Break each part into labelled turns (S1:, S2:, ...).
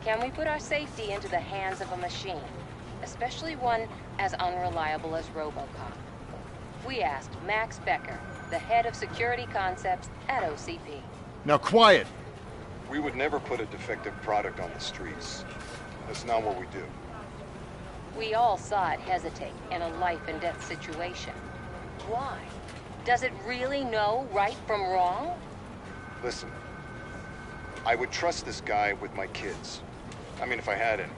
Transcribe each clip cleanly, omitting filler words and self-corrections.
S1: Can we put our safety into the hands of a machine? Especially one as unreliable as Robocop. We asked Max Becker, the head of security concepts at OCP.
S2: Now quiet!
S3: We would never put a defective product on the streets. That's not what we do.
S1: We all saw it hesitate in a life-and-death situation. Why? Does it really know right from wrong?
S3: Listen, I would trust this guy with my kids. I mean, if I had any.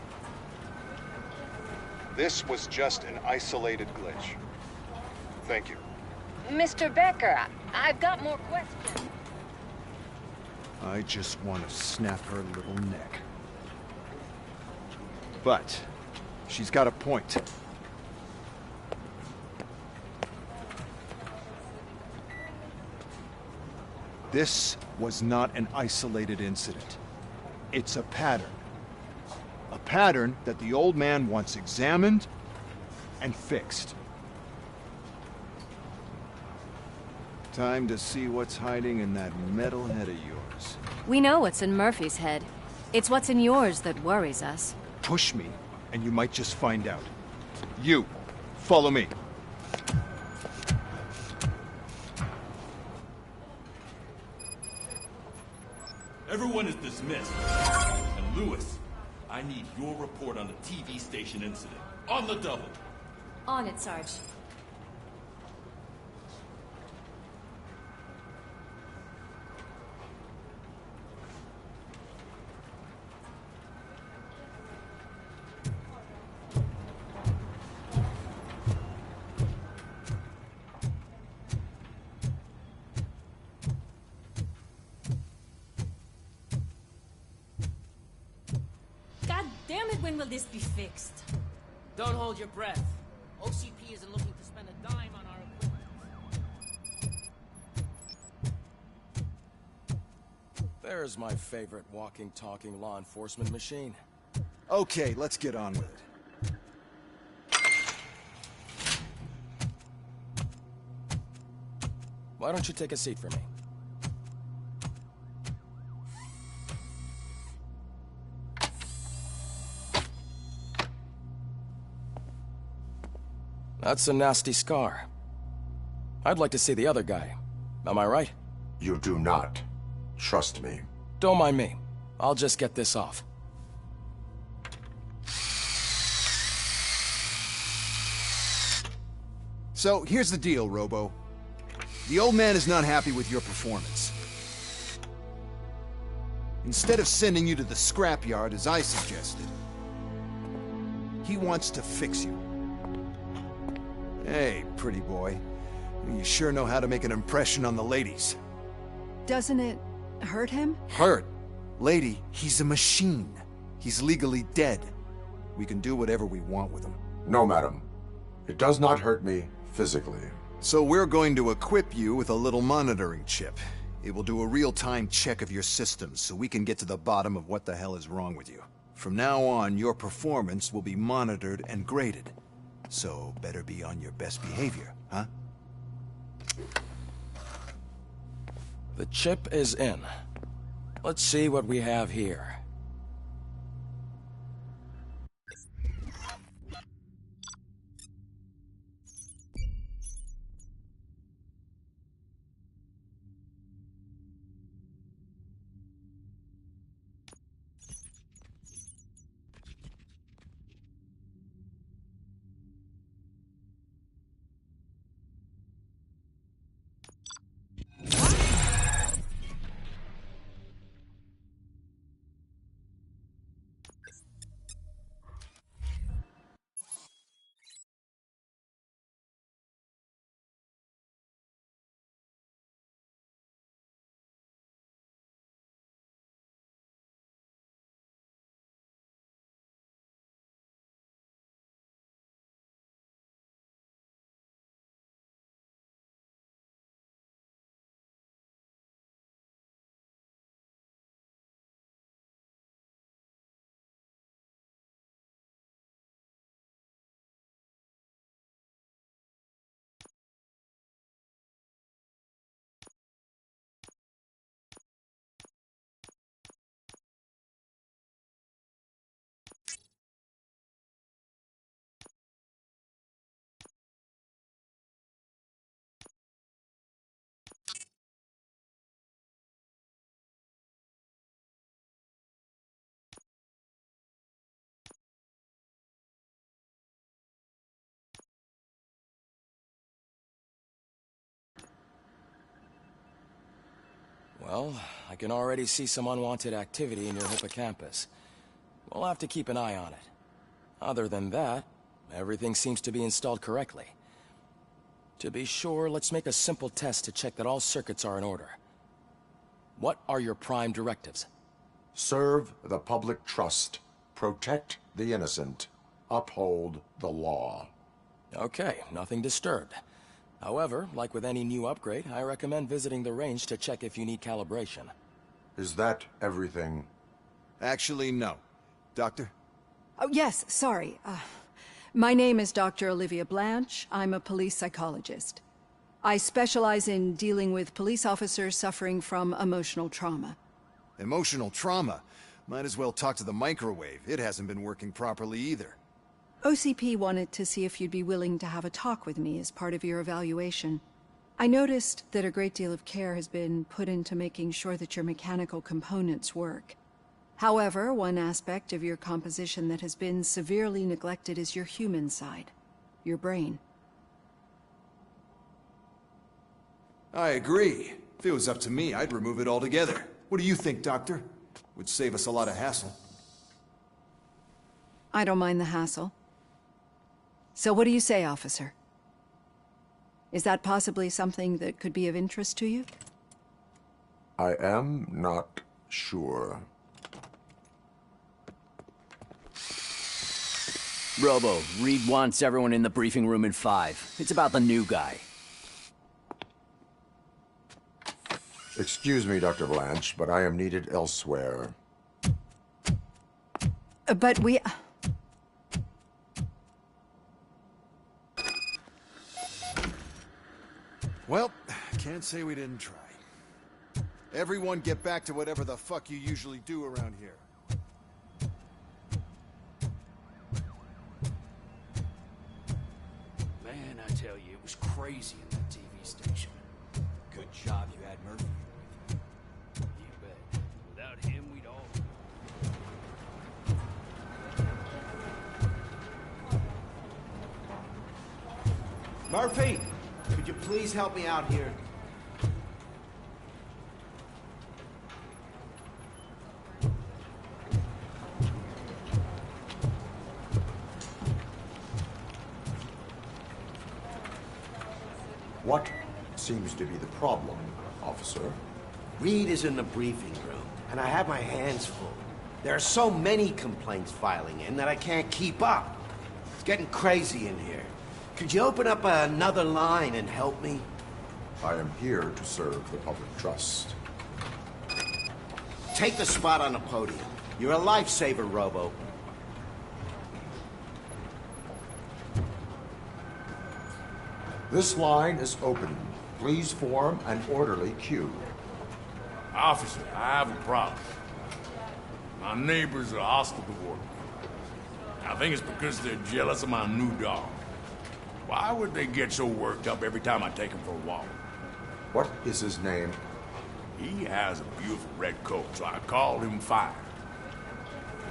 S3: This was just an isolated glitch. Thank you.
S1: Mr. Becker, I've got more questions.
S2: I just want to snap her little neck. But she's got a point. This was not an isolated incident. It's a pattern. A pattern that the old man wants examined and fixed. Time to see what's hiding in that metal head of yours.
S4: We know what's in Murphy's head. It's what's in yours that worries us.
S2: Push me, and you might just find out. You, follow me.
S5: Everyone is dismissed. And Lewis, I need your report on the TV station incident. On the double.
S4: On it, Sarge.
S6: Damn it, when will this be fixed?
S7: Don't hold your breath. OCP isn't looking to spend a dime on our equipment.
S8: There's my favorite walking, talking law enforcement machine.
S2: Okay, let's get on with it.
S8: Why don't you take a seat for me? That's a nasty scar. I'd like to see the other guy. Am I right?
S9: You do not. Trust me.
S8: Don't mind me. I'll just get this off.
S2: So, here's the deal, Robo. The old man is not happy with your performance. Instead of sending you to the scrapyard, as I suggested, he wants to fix you. Hey, pretty boy. You sure know how to make an impression on the ladies.
S10: Doesn't it hurt him?
S2: Hurt? Lady, he's a machine. He's legally dead. We can do whatever we want with him.
S9: No, madam. It does not hurt me physically.
S2: So we're going to equip you with a little monitoring chip. It will do a real-time check of your systems so we can get to the bottom of what the hell is wrong with you. From now on, your performance will be monitored and graded. So, better be on your best behavior, huh?
S8: The chip is in. Let's see what we have here. Well, I can already see some unwanted activity in your hippocampus. We'll have to keep an eye on it. Other than that, everything seems to be installed correctly. To be sure, let's make a simple test to check that all circuits are in order. What are your prime directives?
S9: Serve the public trust. Protect the innocent. Uphold the law.
S8: Okay, nothing disturbed. However, like with any new upgrade, I recommend visiting the range to check if you need calibration.
S9: Is that everything?
S2: Actually, no. Doctor?
S10: Oh, yes, sorry. My name is Dr. Olivia Blanche. I'm a police psychologist. I specialize in dealing with police officers suffering from emotional trauma.
S2: Emotional trauma? Might as well talk to the microwave. It hasn't been working properly either.
S10: OCP wanted to see if you'd be willing to have a talk with me as part of your evaluation. I noticed that a great deal of care has been put into making sure that your mechanical components work. However, one aspect of your composition that has been severely neglected is your human side, your brain.
S2: I agree. If it was up to me, I'd remove it altogether. What do you think, Doctor? Would save us a lot of hassle.
S10: I don't mind the hassle. So what do you say, officer? Is that possibly something that could be of interest to you?
S9: I am not sure.
S11: Robo, Reed wants everyone in the briefing room in 5. It's about the new guy.
S9: Excuse me, Dr. Blanche, but I am needed elsewhere.
S10: But we...
S2: Well, can't say we didn't try. Everyone get back to whatever the fuck you usually do around here.
S7: Man, I tell you, it was crazy in that TV station.
S12: Good job you had Murphy with you.
S7: You bet. Without him, we'd all...
S12: Murphy, could you please help me out here?
S9: What seems to be the problem, officer?
S12: Reed is in the briefing room, and I have my hands full. There are so many complaints filing in that I can't keep up. It's getting crazy in here. Could you open up another line and help me?
S9: I am here to serve the public trust.
S12: Take the spot on the podium. You're a lifesaver, Robo.
S9: This line is open. Please form an orderly queue.
S5: Officer, I have a problem. My neighbors are hostile toward me. I think it's because they're jealous of my new dog. Why would they get so worked up every time I take him for a walk?
S9: What is his name?
S5: He has a beautiful red coat, so I called him Fire.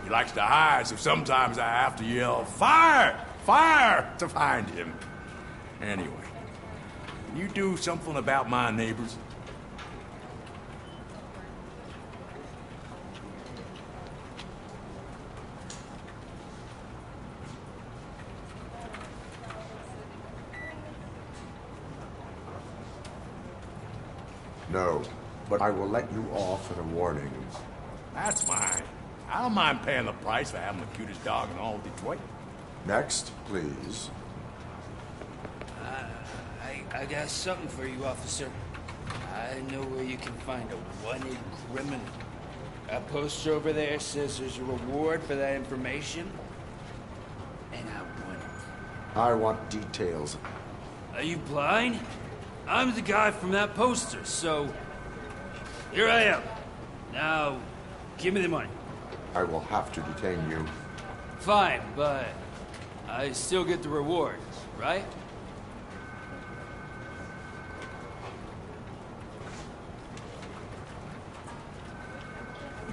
S5: He likes to hide, so sometimes I have to yell, "Fire! Fire!" to find him. Anyway, can you do something about my neighbors?
S9: No, but I will let you off with a warning.
S5: That's fine. I don't mind paying the price for having the cutest dog in all of Detroit.
S9: Next, please.
S7: I got something for you, officer. I know where you can find a wanted criminal. That poster over there says there's a reward for that information. And I want it.
S9: I want details.
S7: Are you blind? I'm the guy from that poster, so... Here I am. Now, give me the money.
S9: I will have to detain you.
S7: Fine, but... I still get the reward, right?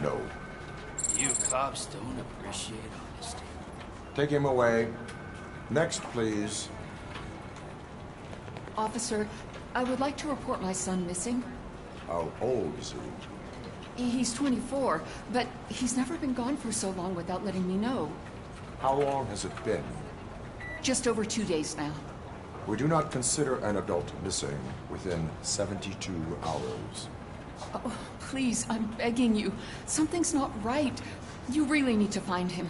S9: No.
S7: You cops don't appreciate honesty.
S9: Take him away. Next, please.
S13: Officer, I would like to report my son missing.
S9: How old is he?
S13: He's 24, but he's never been gone for so long without letting me know.
S9: How long has it been?
S13: Just over 2 days now.
S9: We do not consider an adult missing within 72 hours.
S13: Oh, please, I'm begging you. Something's not right. You really need to find him.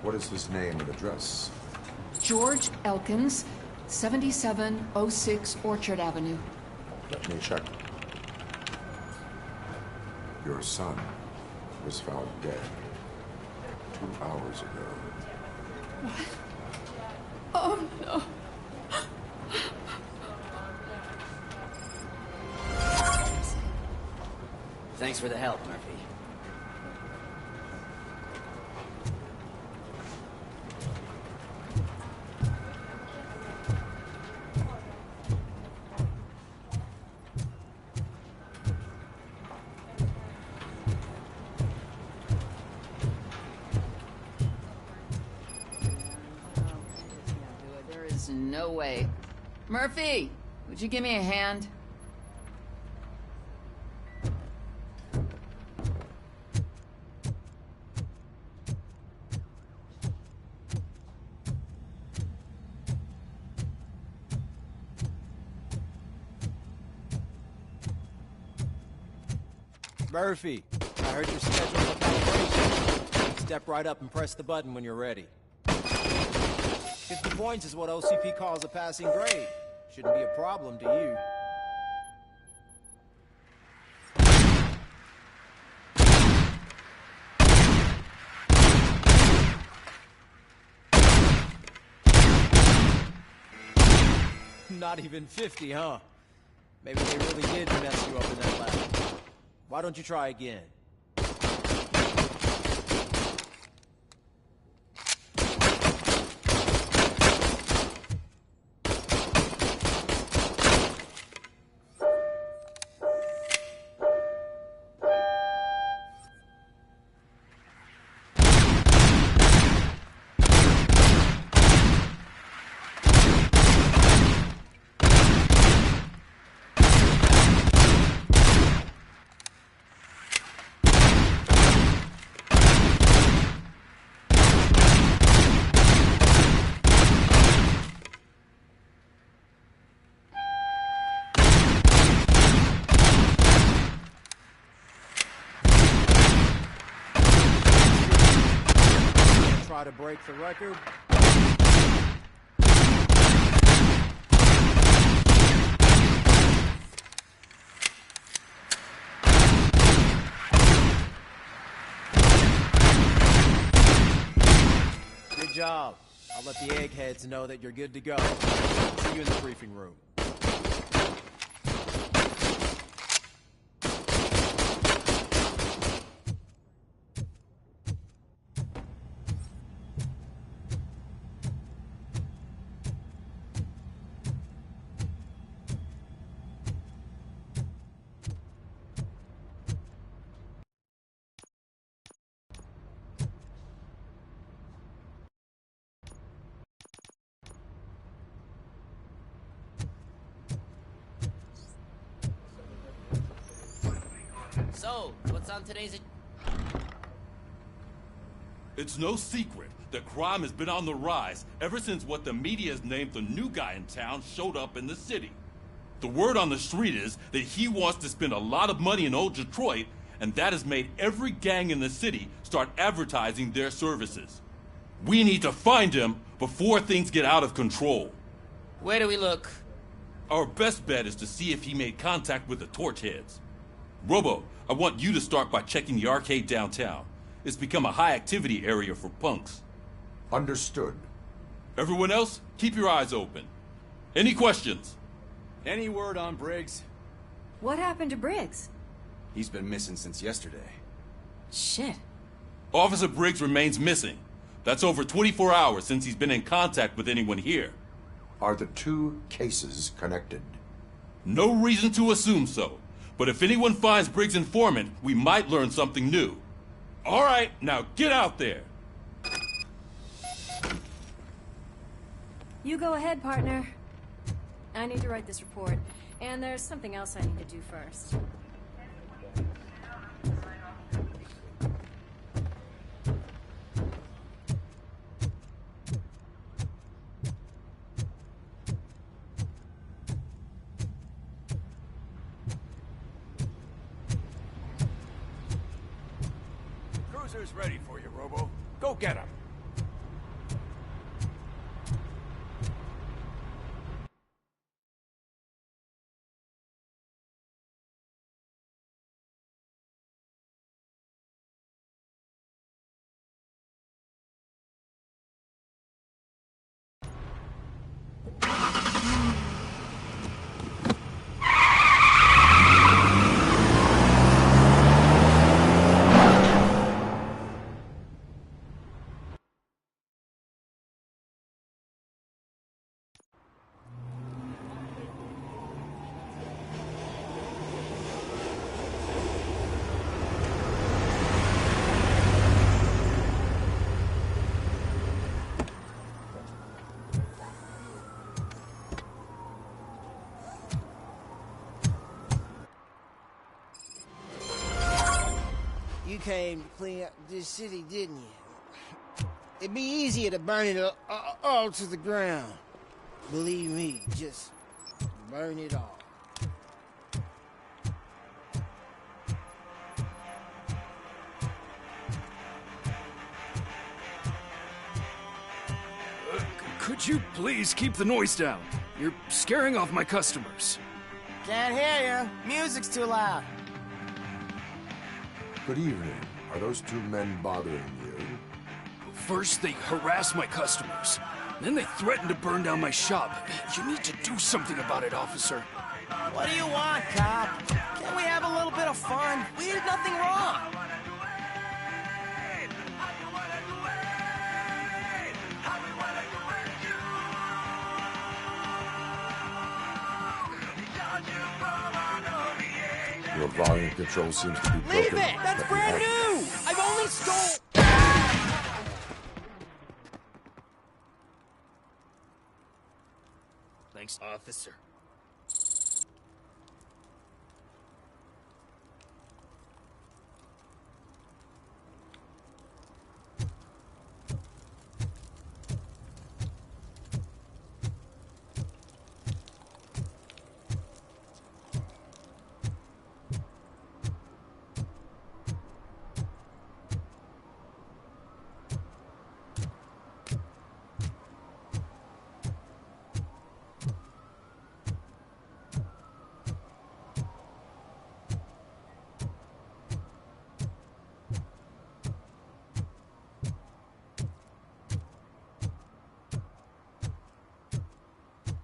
S9: What is his name and address?
S13: George Elkins, 7706 Orchard Avenue.
S9: Let me check. Your son was found dead 2 hours ago.
S13: What? Oh, no.
S11: Thanks for the help, Murphy.
S13: There is no way. Murphy, would you give me a hand?
S14: Murphy, I heard you're scheduled for calibration. Step right up and press the button when you're ready. 50 points is what OCP calls a passing grade. Shouldn't be a problem to you. Not even 50, huh? Maybe they really did mess you up in that lab. Why don't you try again? Try to break the record. Good job. I'll let the eggheads know that you're good to go. See you in the briefing room.
S15: So, what's on today's...
S16: It's no secret that crime has been on the rise ever since what the media has named the new guy in town showed up in the city. The word on the street is that he wants to spend a lot of money in old Detroit, and that has made every gang in the city start advertising their services. We need to find him before things get out of control.
S15: Where do we look?
S16: Our best bet is to see if he made contact with the torch heads. Robo, I want you to start by checking the arcade downtown. It's become a high-activity area for punks.
S9: Understood.
S16: Everyone else, keep your eyes open. Any questions?
S17: Any word on Briggs?
S4: What happened to Briggs?
S17: He's been missing since yesterday.
S4: Shit.
S16: Officer Briggs remains missing. That's over 24 hours since he's been in contact with anyone here.
S9: Are the two cases connected?
S16: No reason to assume so. But if anyone finds Briggs' informant, we might learn something new. All right, now get out there.
S4: You go ahead, partner. I need to write this report, and there's something else I need to do first.
S5: Cruiser's ready for you, Robo. Go get him.
S18: You came to clean up this city, didn't you? It'd be easier to burn it all to the ground. Believe me, just burn it all.
S19: Could you please keep the noise down? You're scaring off my customers.
S18: Can't hear you. Music's too loud.
S9: Good evening. Are those two men bothering you?
S19: First, they harass my customers. Then they threaten to burn down my shop. You need to do something about it, officer.
S18: What do you want, cop? Can't we have a little bit of fun? We did nothing wrong.
S9: Your volume control seems to be broken.
S18: Leave it! That's brand new! I've only stole...
S19: Thanks, officer.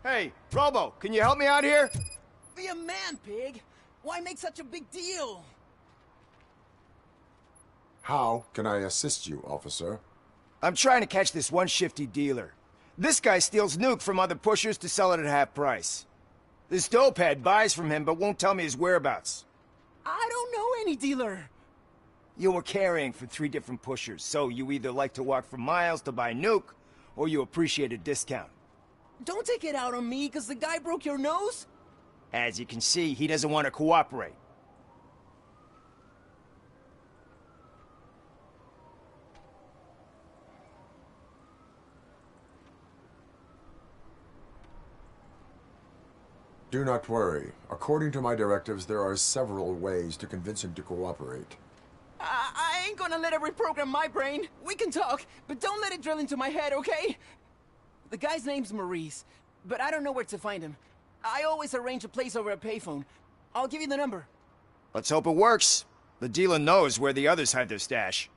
S20: Hey, Robo, can you help me out here?
S18: Be a man, pig. Why make such a big deal?
S9: How can I assist you, officer?
S20: I'm trying to catch this one shifty dealer. This guy steals nuke from other pushers to sell it at half price. This dopehead buys from him but won't tell me his whereabouts.
S18: I don't know any dealer.
S20: You were carrying for 3 different pushers, so you either like to walk for miles to buy nuke, or you appreciate a discount.
S18: Don't take it out on me, because the guy broke your nose?
S20: As you can see, he doesn't want to cooperate.
S9: Do not worry. According to my directives, there are several ways to convince him to cooperate.
S18: I ain't gonna let it reprogram my brain. We can talk, but don't let it drill into my head, okay? The guy's name's Maurice, but I don't know where to find him. I always arrange a place over a payphone. I'll give you the number.
S20: Let's hope it works. The dealer knows where the others hide their stash.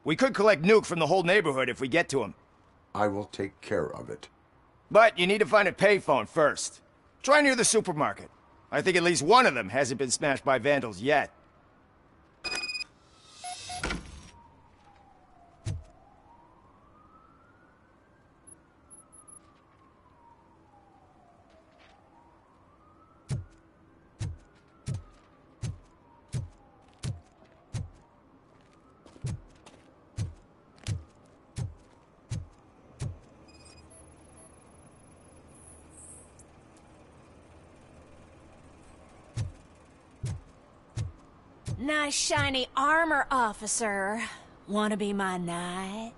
S20: We could collect nuke from the whole neighborhood if we get to him.
S9: I will take care of it.
S20: But you need to find a payphone first. Try near the supermarket. I think at least one of them hasn't been smashed by vandals yet.
S6: Nice shiny armor, officer. Wanna be my knight?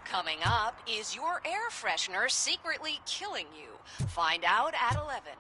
S21: Coming up, is your air freshener secretly killing you? Find out at 11.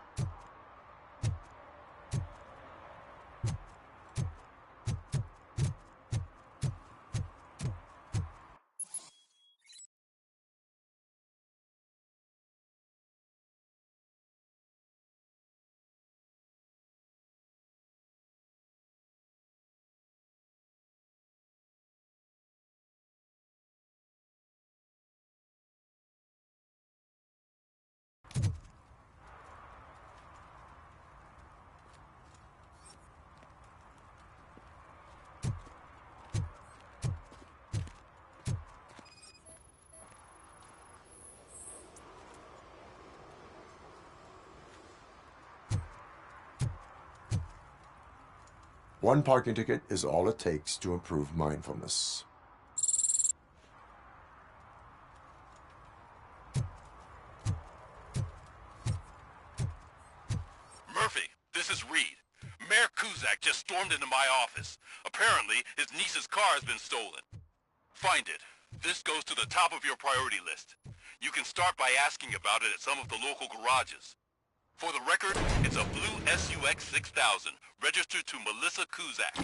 S9: One parking ticket is all it takes to improve mindfulness.
S22: Murphy, this is Reed. Mayor Kuzak just stormed into my office. Apparently, his niece's car has been stolen. Find it. This goes to the top of your priority list. You can start by asking about it at some of the local garages. For the record, it's a blue SUX 6000, registered to Melissa Kuzak.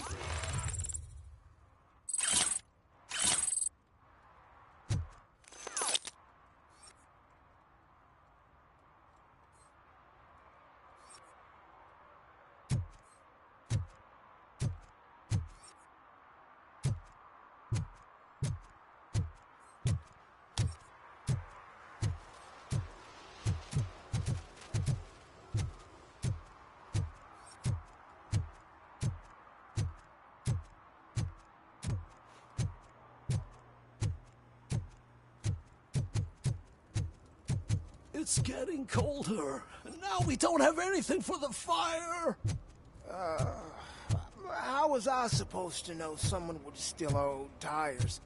S23: It's getting colder, and now we don't have anything for the fire.
S20: How was I supposed to know someone would steal our old tires?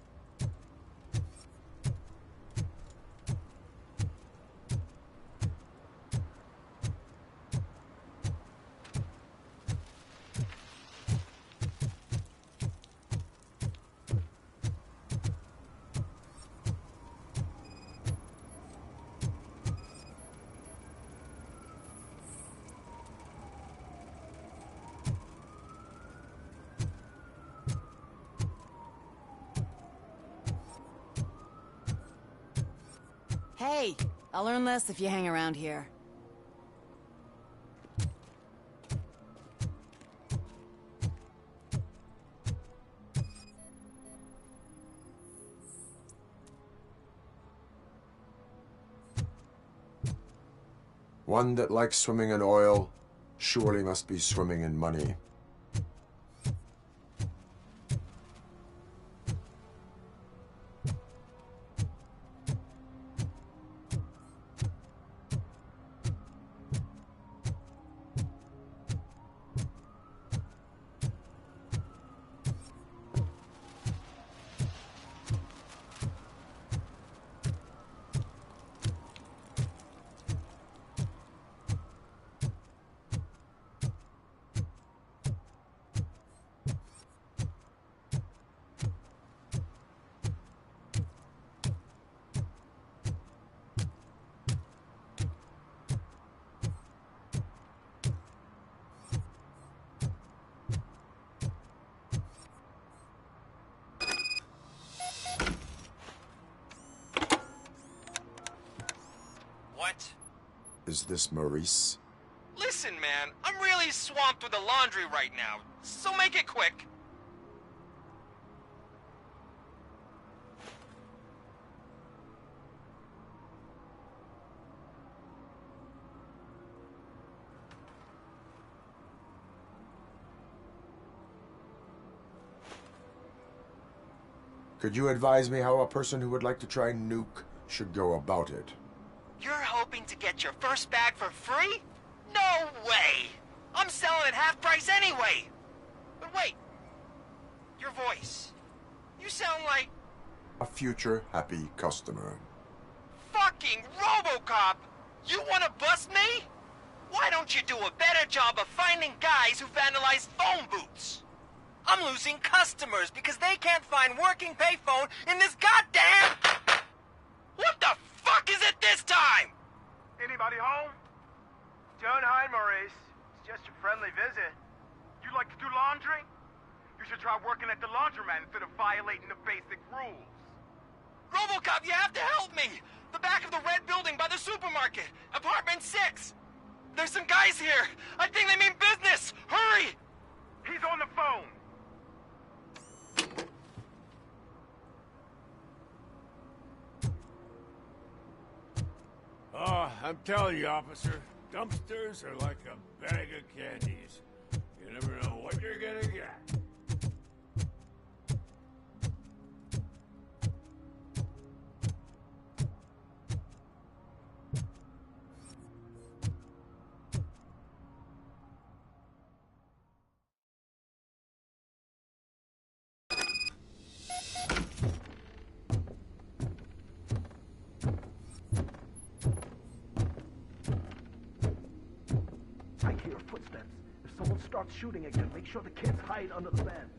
S4: Hey, I'll learn less if you hang around here.
S9: One that likes swimming in oil surely must be swimming in money.
S1: What?
S9: Is this Maurice?
S1: Listen, man, I'm really swamped with the laundry right now, so make it quick.
S9: Could you advise me how a person who would like to try nuke should go about it?
S1: You're hoping to get your first bag for free? No way! I'm selling at half price anyway! But wait, your voice. You sound like...
S9: A future happy customer.
S1: fucking Robocop! You wanna bust me? Why don't you do a better job of finding guys who vandalize phone booths? I'm losing customers because they can't find working payphone in this goddamn... What the fuck is it this time?
S20: Anybody home? Don't hide, Maurice. It's just a friendly visit.
S3: You like to do laundry? You should try working at the laundromat instead of violating the basic rules.
S1: Robocop, you have to help me! The back of the red building by the supermarket, apartment 6. There's some guys here. I think they mean business. Hurry!
S3: He's on the phone.
S8: Oh, I'm telling you, officer, dumpsters are like a bag of candies. You never know what you're gonna get.
S3: I hear footsteps. If someone starts shooting again, make sure the kids hide under the bed.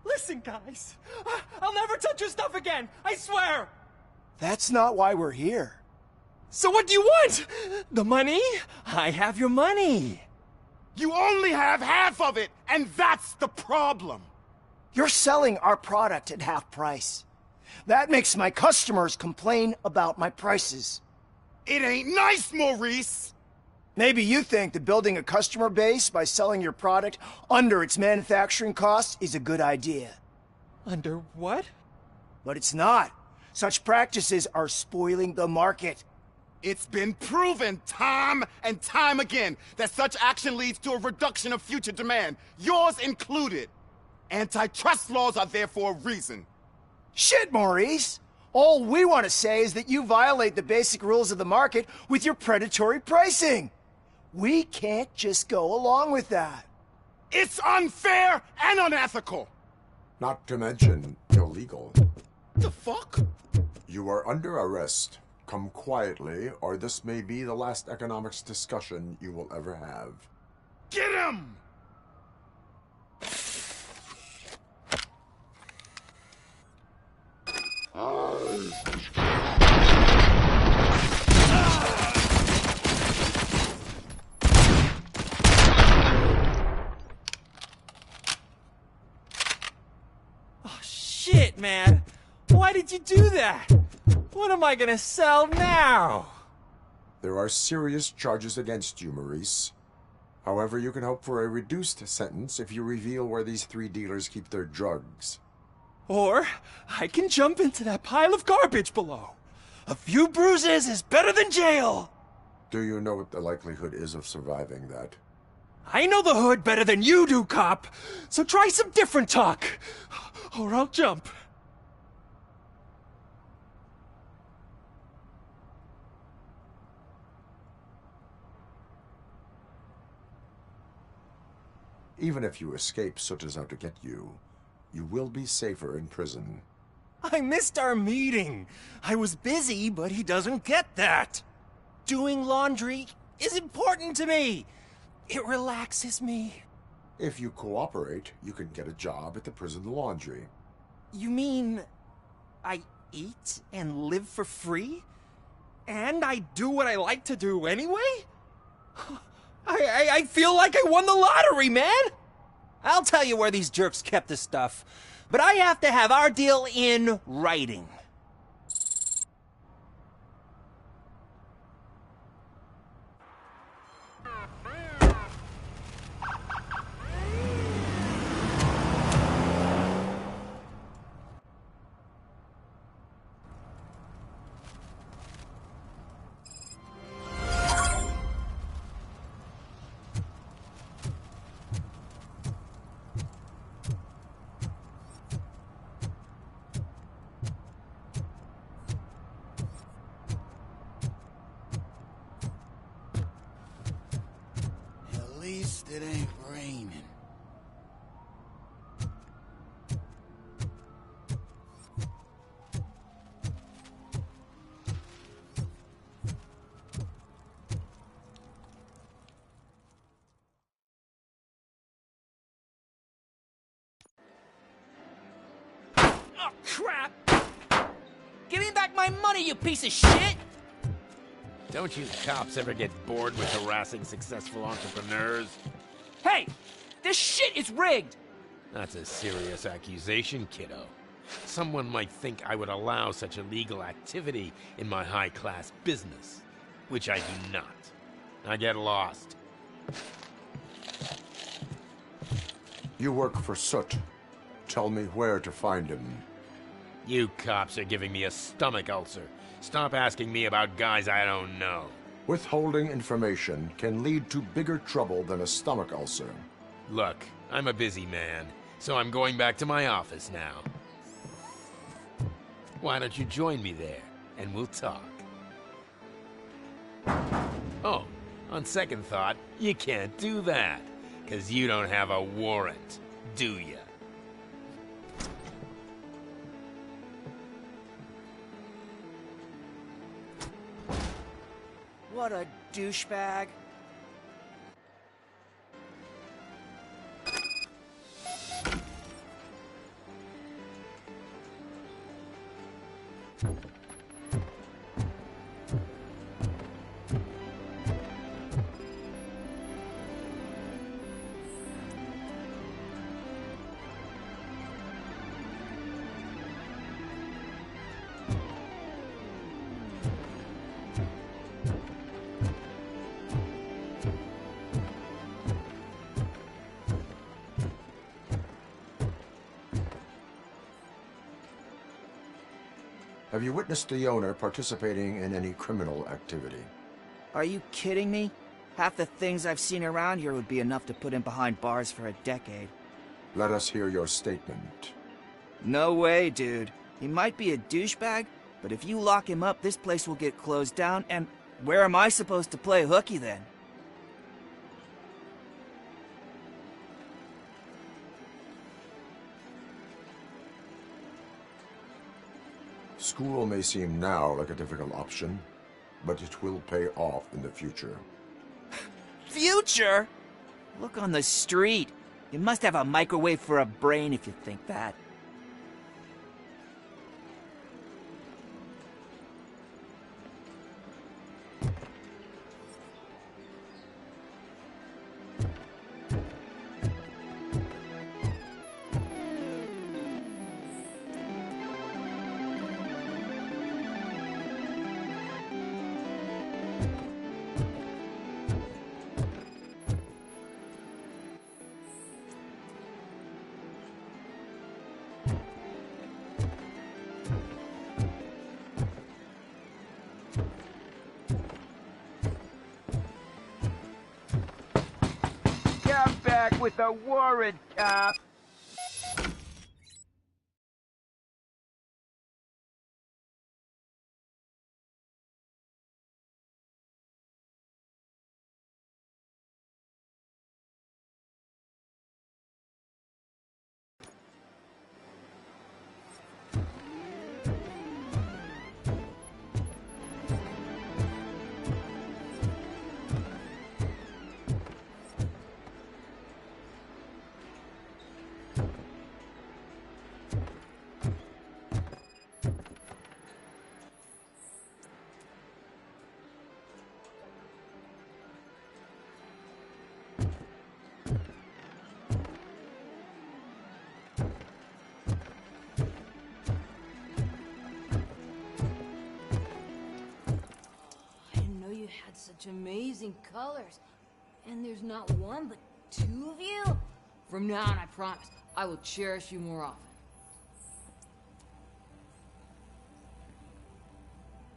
S18: Listen, guys. I'll never touch your stuff again. I swear.
S20: That's not why we're here.
S18: So what do you want? The money? I have your money.
S3: You only have half of it, and that's the problem.
S20: You're selling our product at half price. That makes my customers complain about my prices.
S3: It ain't nice, Maurice!
S20: Maybe you think that building a customer base by selling your product under its manufacturing costs is a good idea.
S18: Under what?
S20: But it's not. Such practices are spoiling the market.
S3: It's been proven time and time again that such action leads to a reduction of future demand, yours included. Antitrust laws are there for a reason.
S20: Shit, Maurice! All we want to say is that you violate the basic rules of the market with your predatory pricing. We can't just go along with that.
S3: It's unfair and unethical!
S9: Not to mention illegal.
S3: The fuck?
S9: You are under arrest. Come quietly, or this may be the last economics discussion you will ever have.
S3: Get him!
S18: Oh, shit, man. Why did you do that? What am I gonna sell now?
S9: There are serious charges against you, Maurice. However, you can hope for a reduced sentence if you reveal where these 3 dealers keep their drugs.
S18: Or I can jump into that pile of garbage below. A few bruises is better than jail.
S9: Do you know what the likelihood is of surviving that?
S18: I know the hood better than you do, cop. So try some different talk, or I'll jump.
S9: Even if you escape Soot is out to get you, you will be safer in prison.
S18: I missed our meeting. I was busy, but he doesn't get that. Doing laundry is important to me. It relaxes me.
S9: If you cooperate, you can get a job at the prison laundry.
S18: You mean I eat and live for free? And I do what I like to do anyway? I feel like I won the lottery, man! I'll tell you where these jerks kept the stuff, but I have to have our deal in writing.
S7: At least it ain't raining.
S15: Oh, crap! Give me back my money, you piece of shit!
S2: Don't you cops ever get bored with harassing successful entrepreneurs?
S15: Hey! This shit is rigged!
S2: That's a serious accusation, kiddo. Someone might think I would allow such illegal activity in my high-class business, which I do not. I get lost.
S9: You work for Soot. Tell me where to find him.
S2: You cops are giving me a stomach ulcer. Stop asking me about guys I don't know.
S9: Withholding information can lead to bigger trouble than a stomach ulcer.
S2: Look, I'm a busy man, so I'm going back to my office now. Why don't you join me there, and we'll talk. Oh, on second thought, you can't do that, 'cause you don't have a warrant, do ya?
S18: What a douchebag.
S9: Have you witnessed the owner participating in any criminal activity?
S10: Are you kidding me? Half the things I've seen around here would be enough to put him behind bars for a decade.
S9: Let us hear your statement.
S10: No way, dude. He might be a douchebag, but if you lock him up, this place will get closed down, and where am I supposed to play hooky then?
S9: School may seem now like a difficult option, but it will pay off in the future.
S10: Future? Look on the street. You must have a microwave for a brain if you think that.
S11: Come back with a warrant, cop.
S12: Such amazing colors. And there's not one, but two of you? From now on, I promise, I will cherish you more often.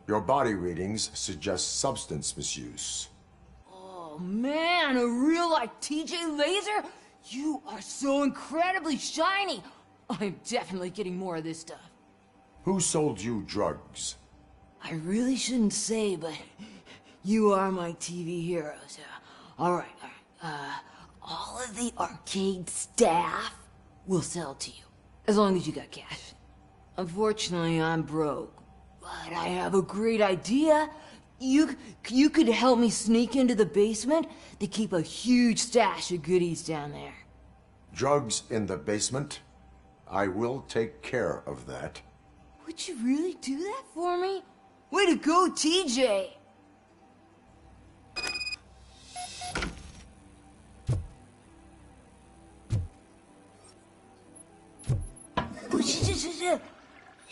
S9: Your body readings suggest substance misuse.
S12: Oh man, a real-life TJ Laser? You are so incredibly shiny! I'm definitely getting more of this stuff.
S9: Who sold you drugs?
S12: I really shouldn't say, but you are my TV heroes. Alright. All of the arcade staff will sell to you, as long as you got cash. Unfortunately, I'm broke, but I have a great idea. You could help me sneak into the basement to keep a huge stash of goodies down there.
S9: Drugs in the basement? I will take care of that.
S12: Would you really do that for me? Way to go, TJ!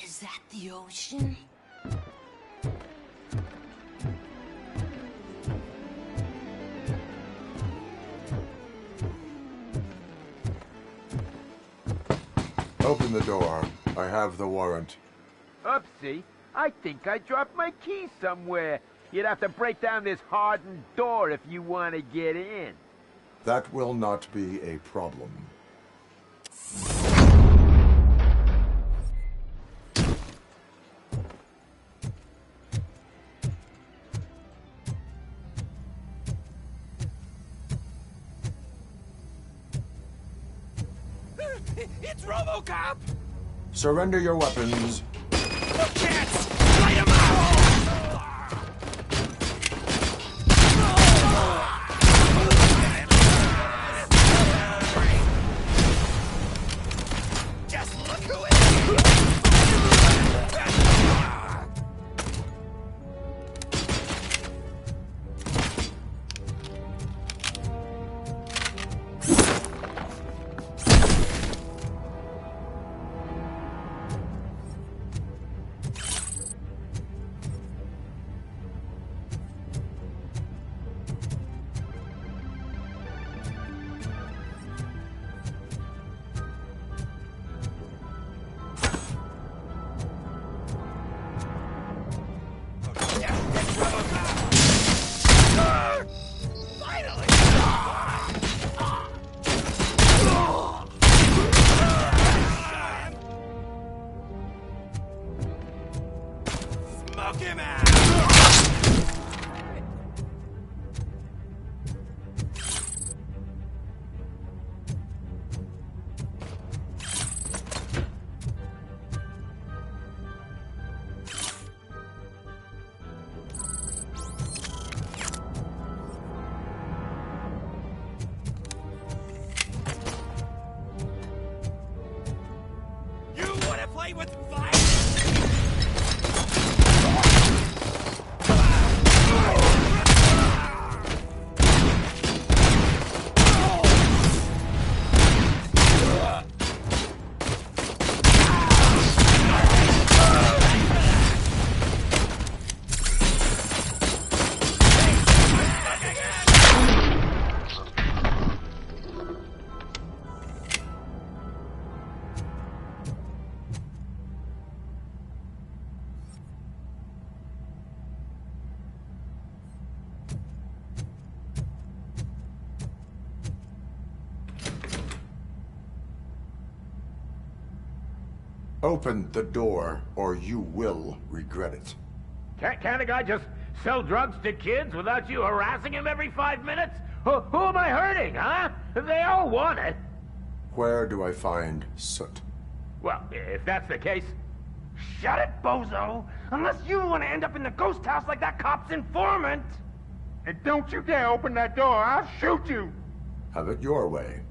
S12: Is that the ocean?
S9: Open the door. I have the warrant.
S11: Oopsie. I think I dropped my key somewhere. You'd have to break down this hardened door if you want to get in.
S9: That will not be a problem.
S15: It's Robocop!
S9: Surrender your weapons.
S15: No chance! Light him out! Just look who it is!
S23: play with fire!
S9: Open the door, or you will regret it.
S11: Can't a guy just sell drugs to kids without you harassing him every 5 minutes? Who am I hurting, huh? They all want it.
S9: Where do I find Soot?
S11: Well, if that's the case, shut it, bozo! Unless you want to end up in the ghost house like that cop's informant! And don't you dare open that door, I'll shoot you!
S9: Have it your way.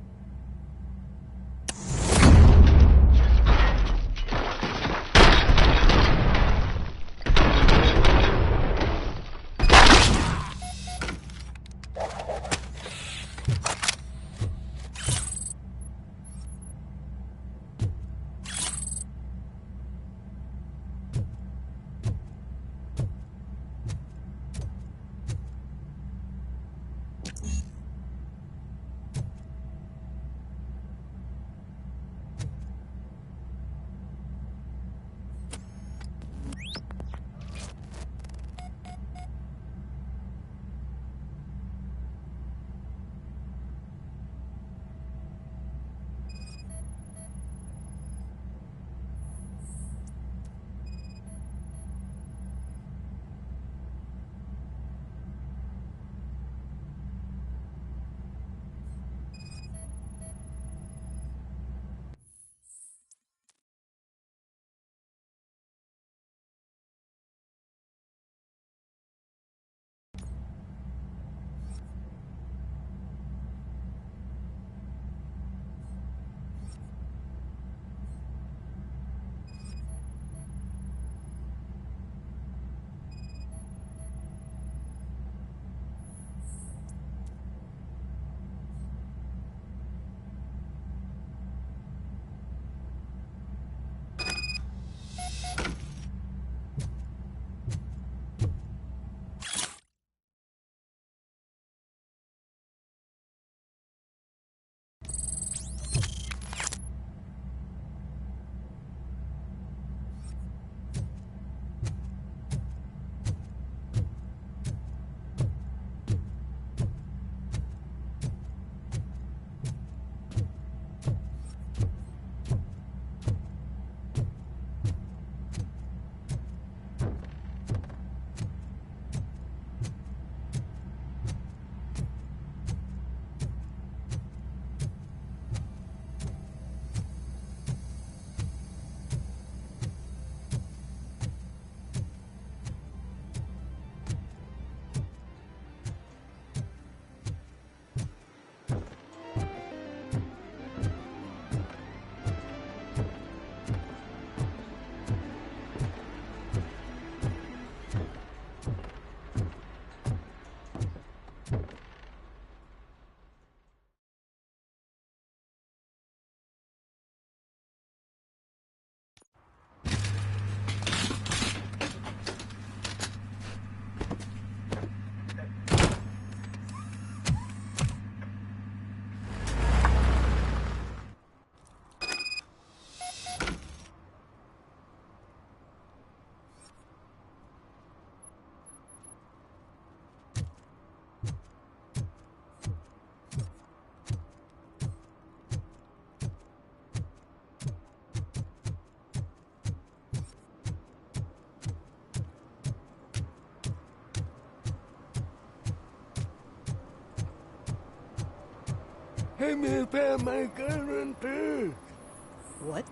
S15: What?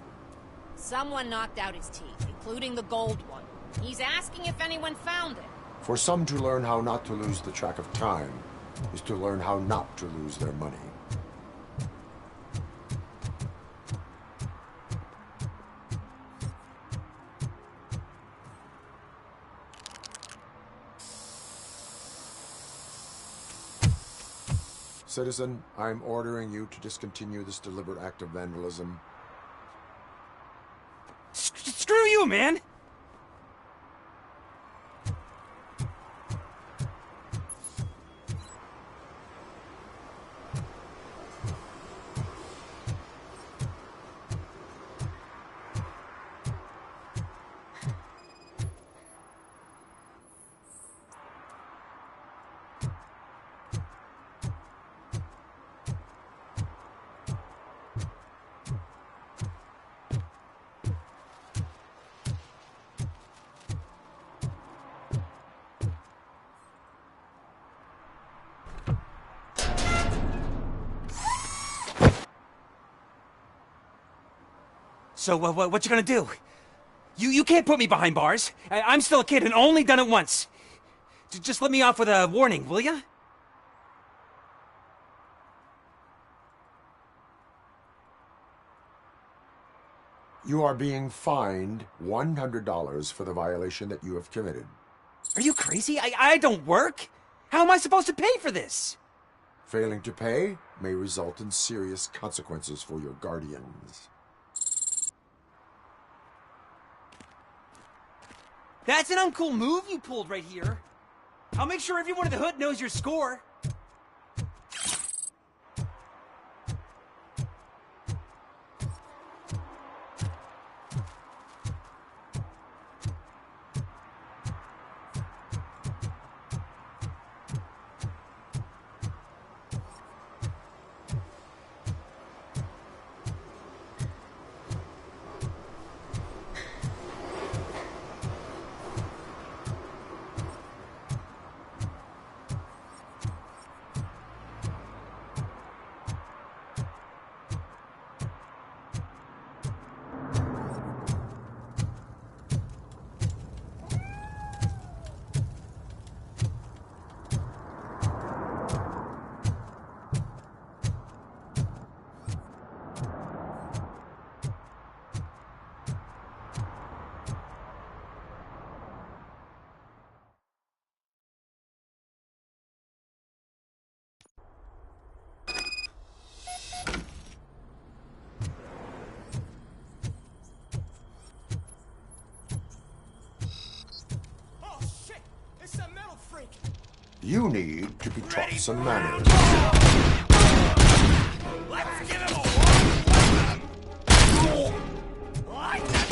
S21: Someone knocked out his teeth, including the gold one. He's asking if anyone found it.
S9: For some to learn how not to lose the track of time is to learn how not to lose their money. Citizen, I'm ordering you to discontinue this deliberate act of vandalism.
S15: Screw you, man! So, what you gonna do? You can't put me behind bars. I'm still a kid and only done it once. Just let me off with a warning, will ya?
S9: You are being fined $100 for the violation that you have committed.
S15: Are you crazy? I don't work. How am I supposed to pay for this?
S9: Failing to pay may result in serious consequences for your guardians.
S15: That's an uncool move you pulled right here. I'll make sure everyone in the hood knows your score.
S9: You need to be taught some manners.
S11: Let's give him a one. Like that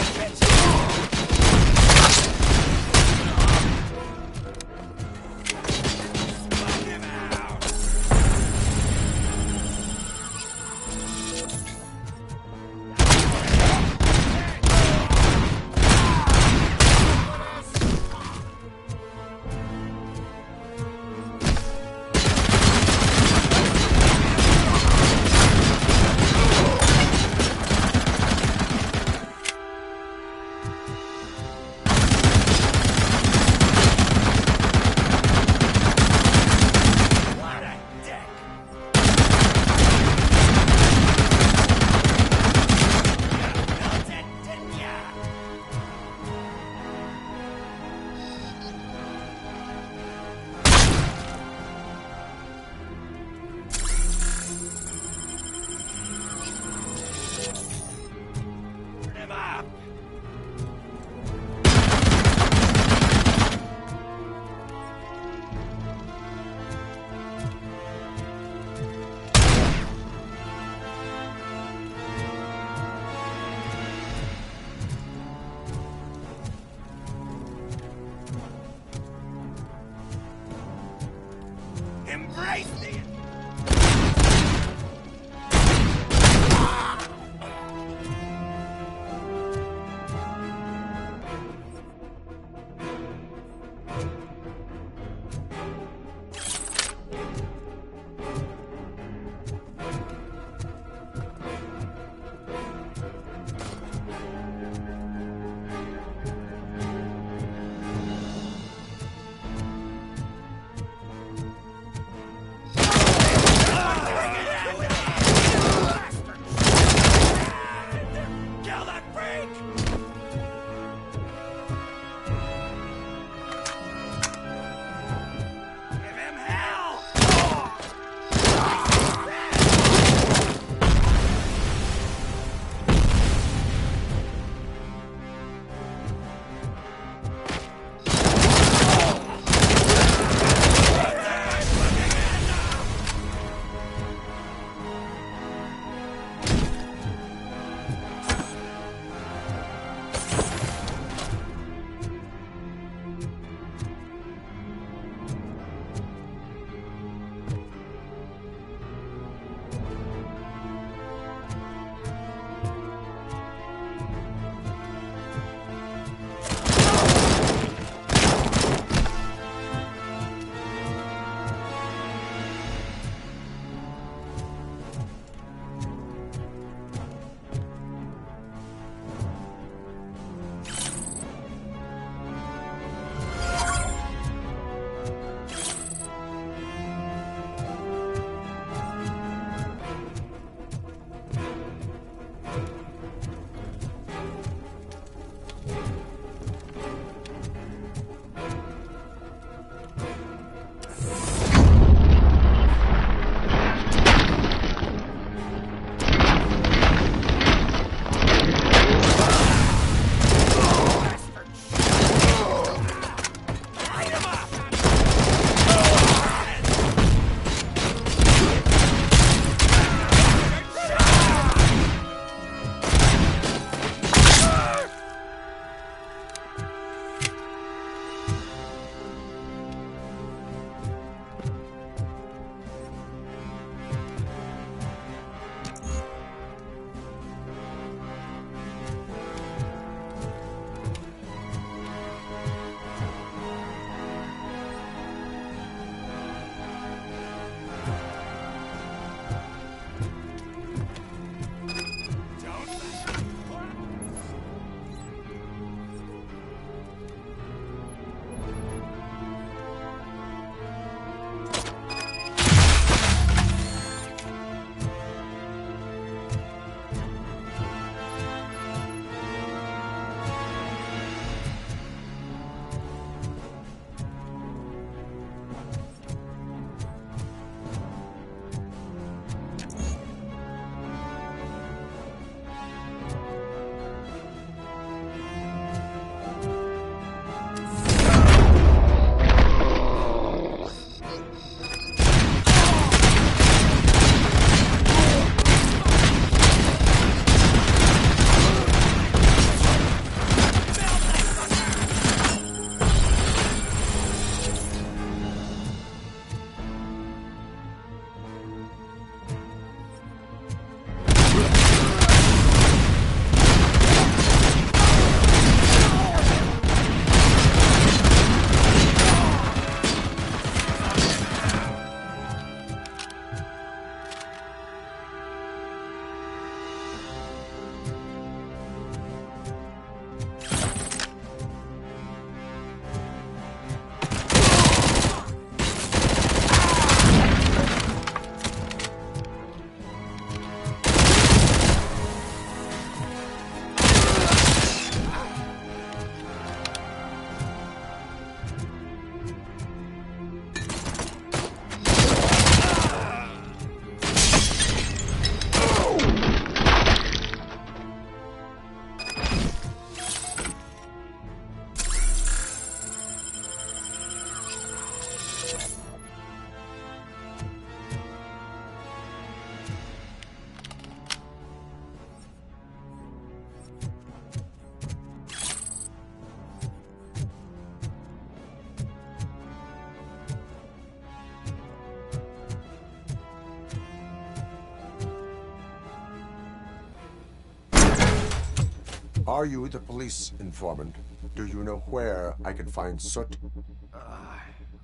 S9: Are you the police informant? Do you know where I can find Soot?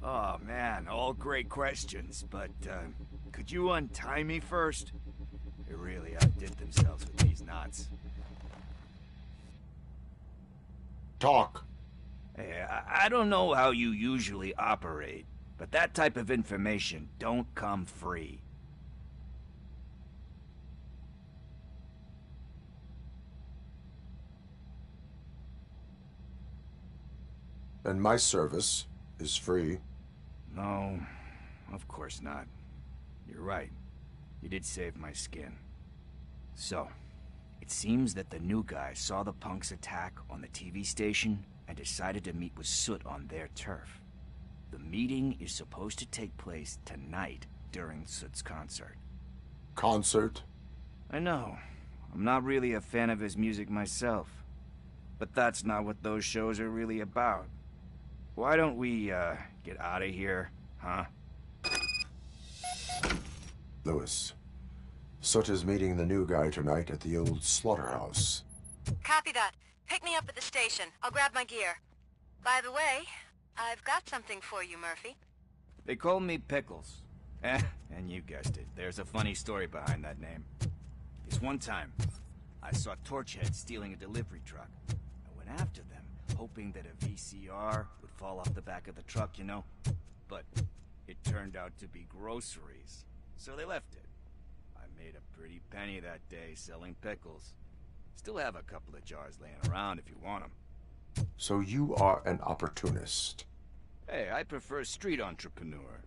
S13: Oh man, all great questions, but could you untie me first? They really outdid themselves with these knots.
S9: Talk.
S13: Hey, I don't know how you usually operate, but that type of information don't come free.
S9: And my service is free.
S13: No, of course not. You're right. You did save my skin. So, it seems that the new guy saw the punks attack on the TV station and decided to meet with Soot on their turf. The meeting is supposed to take place tonight during Soot's concert.
S9: Concert?
S13: I know. I'm not really a fan of his music myself. But that's not what those shows are really about. Why don't we, get out of here, huh?
S9: Lewis, Soot is meeting the new guy tonight at the old slaughterhouse.
S14: Copy that. Pick me up at the station. I'll grab my gear. By the way, I've got something for you, Murphy.
S13: They call me Pickles. And you guessed it. There's a funny story behind that name. This one time, I saw Torchhead stealing a delivery truck. I went after them, hoping that a VCR would fall off the back of the truck, you know? But it turned out to be groceries, so they left it. I made a pretty penny that day selling pickles. Still have a couple of jars laying around if you want them.
S9: So you are an opportunist.
S13: Hey, I prefer street entrepreneur.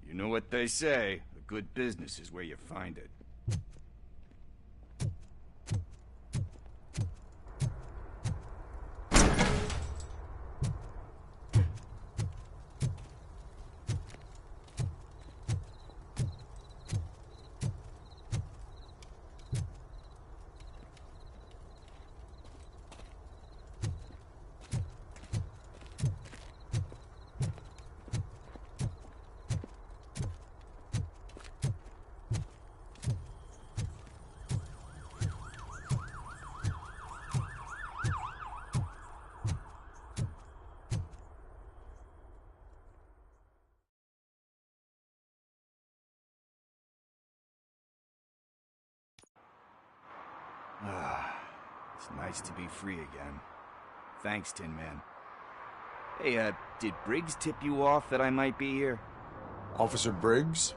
S13: You know what they say, a good business is where you find it. It's nice to be free again. Thanks, Tin Man. Hey, did Briggs tip you off that I might be here?
S9: Officer Briggs?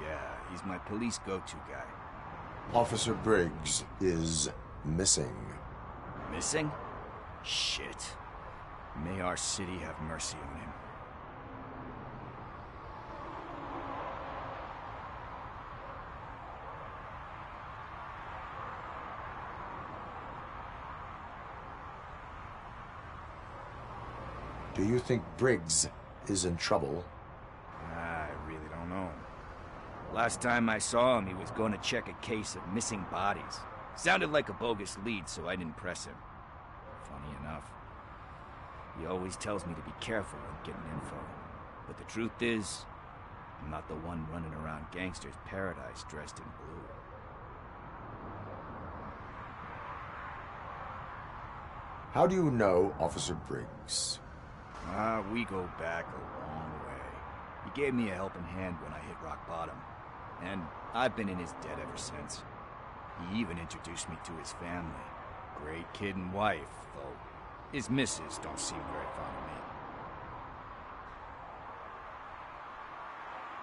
S13: Yeah, he's my police go-to guy.
S9: Officer Briggs is missing.
S13: Missing? Shit. May our city have mercy on him.
S9: Do you think Briggs is in trouble?
S13: I really don't know. Last time I saw him, he was going to check a case of missing bodies. Sounded like a bogus lead, so I didn't press him. Funny enough. He always tells me to be careful when getting info. But the truth is, I'm not the one running around gangsters' paradise dressed in blue.
S9: How do you know Officer Briggs?
S13: We go back a long way. He gave me a helping hand when I hit rock bottom. And I've been in his debt ever since. He even introduced me to his family. Great kid and wife, though his missus don't seem very fond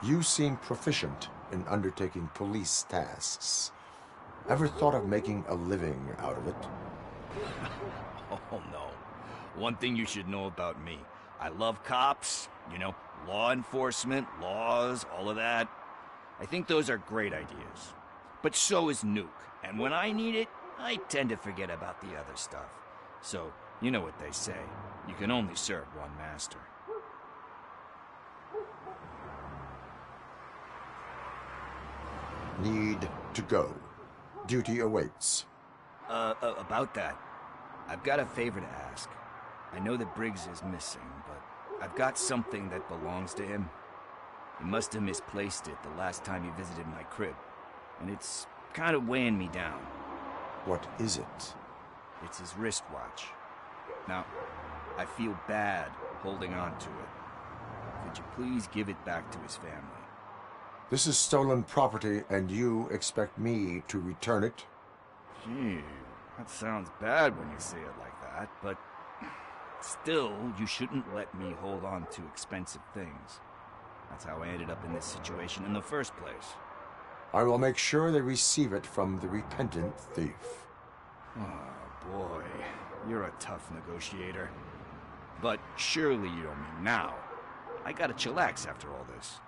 S13: of me.
S9: You seem proficient in undertaking police tasks. Ever thought of making a living out of it?
S13: Oh no. One thing you should know about me. I love cops, you know, law enforcement, laws, all of that. I think those are great ideas. But so is Nuke, and when I need it, I tend to forget about the other stuff. So, you know what they say. You can only serve one master.
S9: Need to go. Duty awaits.
S13: About that, I've got a favor to ask. I know that Briggs is missing, but I've got something that belongs to him. He must have misplaced it the last time he visited my crib, and it's kind of weighing me down.
S9: What is it?
S13: It's his wristwatch. Now, I feel bad holding on to it. Could you please give it back to his family?
S9: This is stolen property, and you expect me to return it?
S13: Gee, that sounds bad when you say it like that, but still, you shouldn't let me hold on to expensive things. That's how I ended up in this situation in the first place.
S9: I will make sure they receive it from the repentant thief.
S13: Oh, boy. You're a tough negotiator. But surely you don't mean now. I gotta chillax after all this.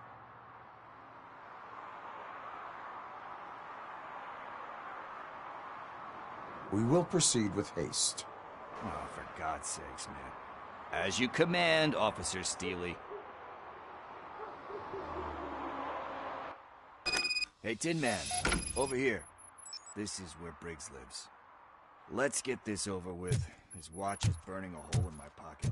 S9: We will proceed with haste.
S13: Oh, for God's sakes, man. As you command, Officer Steely. Hey, Tin Man, over here. This is where Briggs lives. Let's get this over with. His watch is burning a hole in my pocket.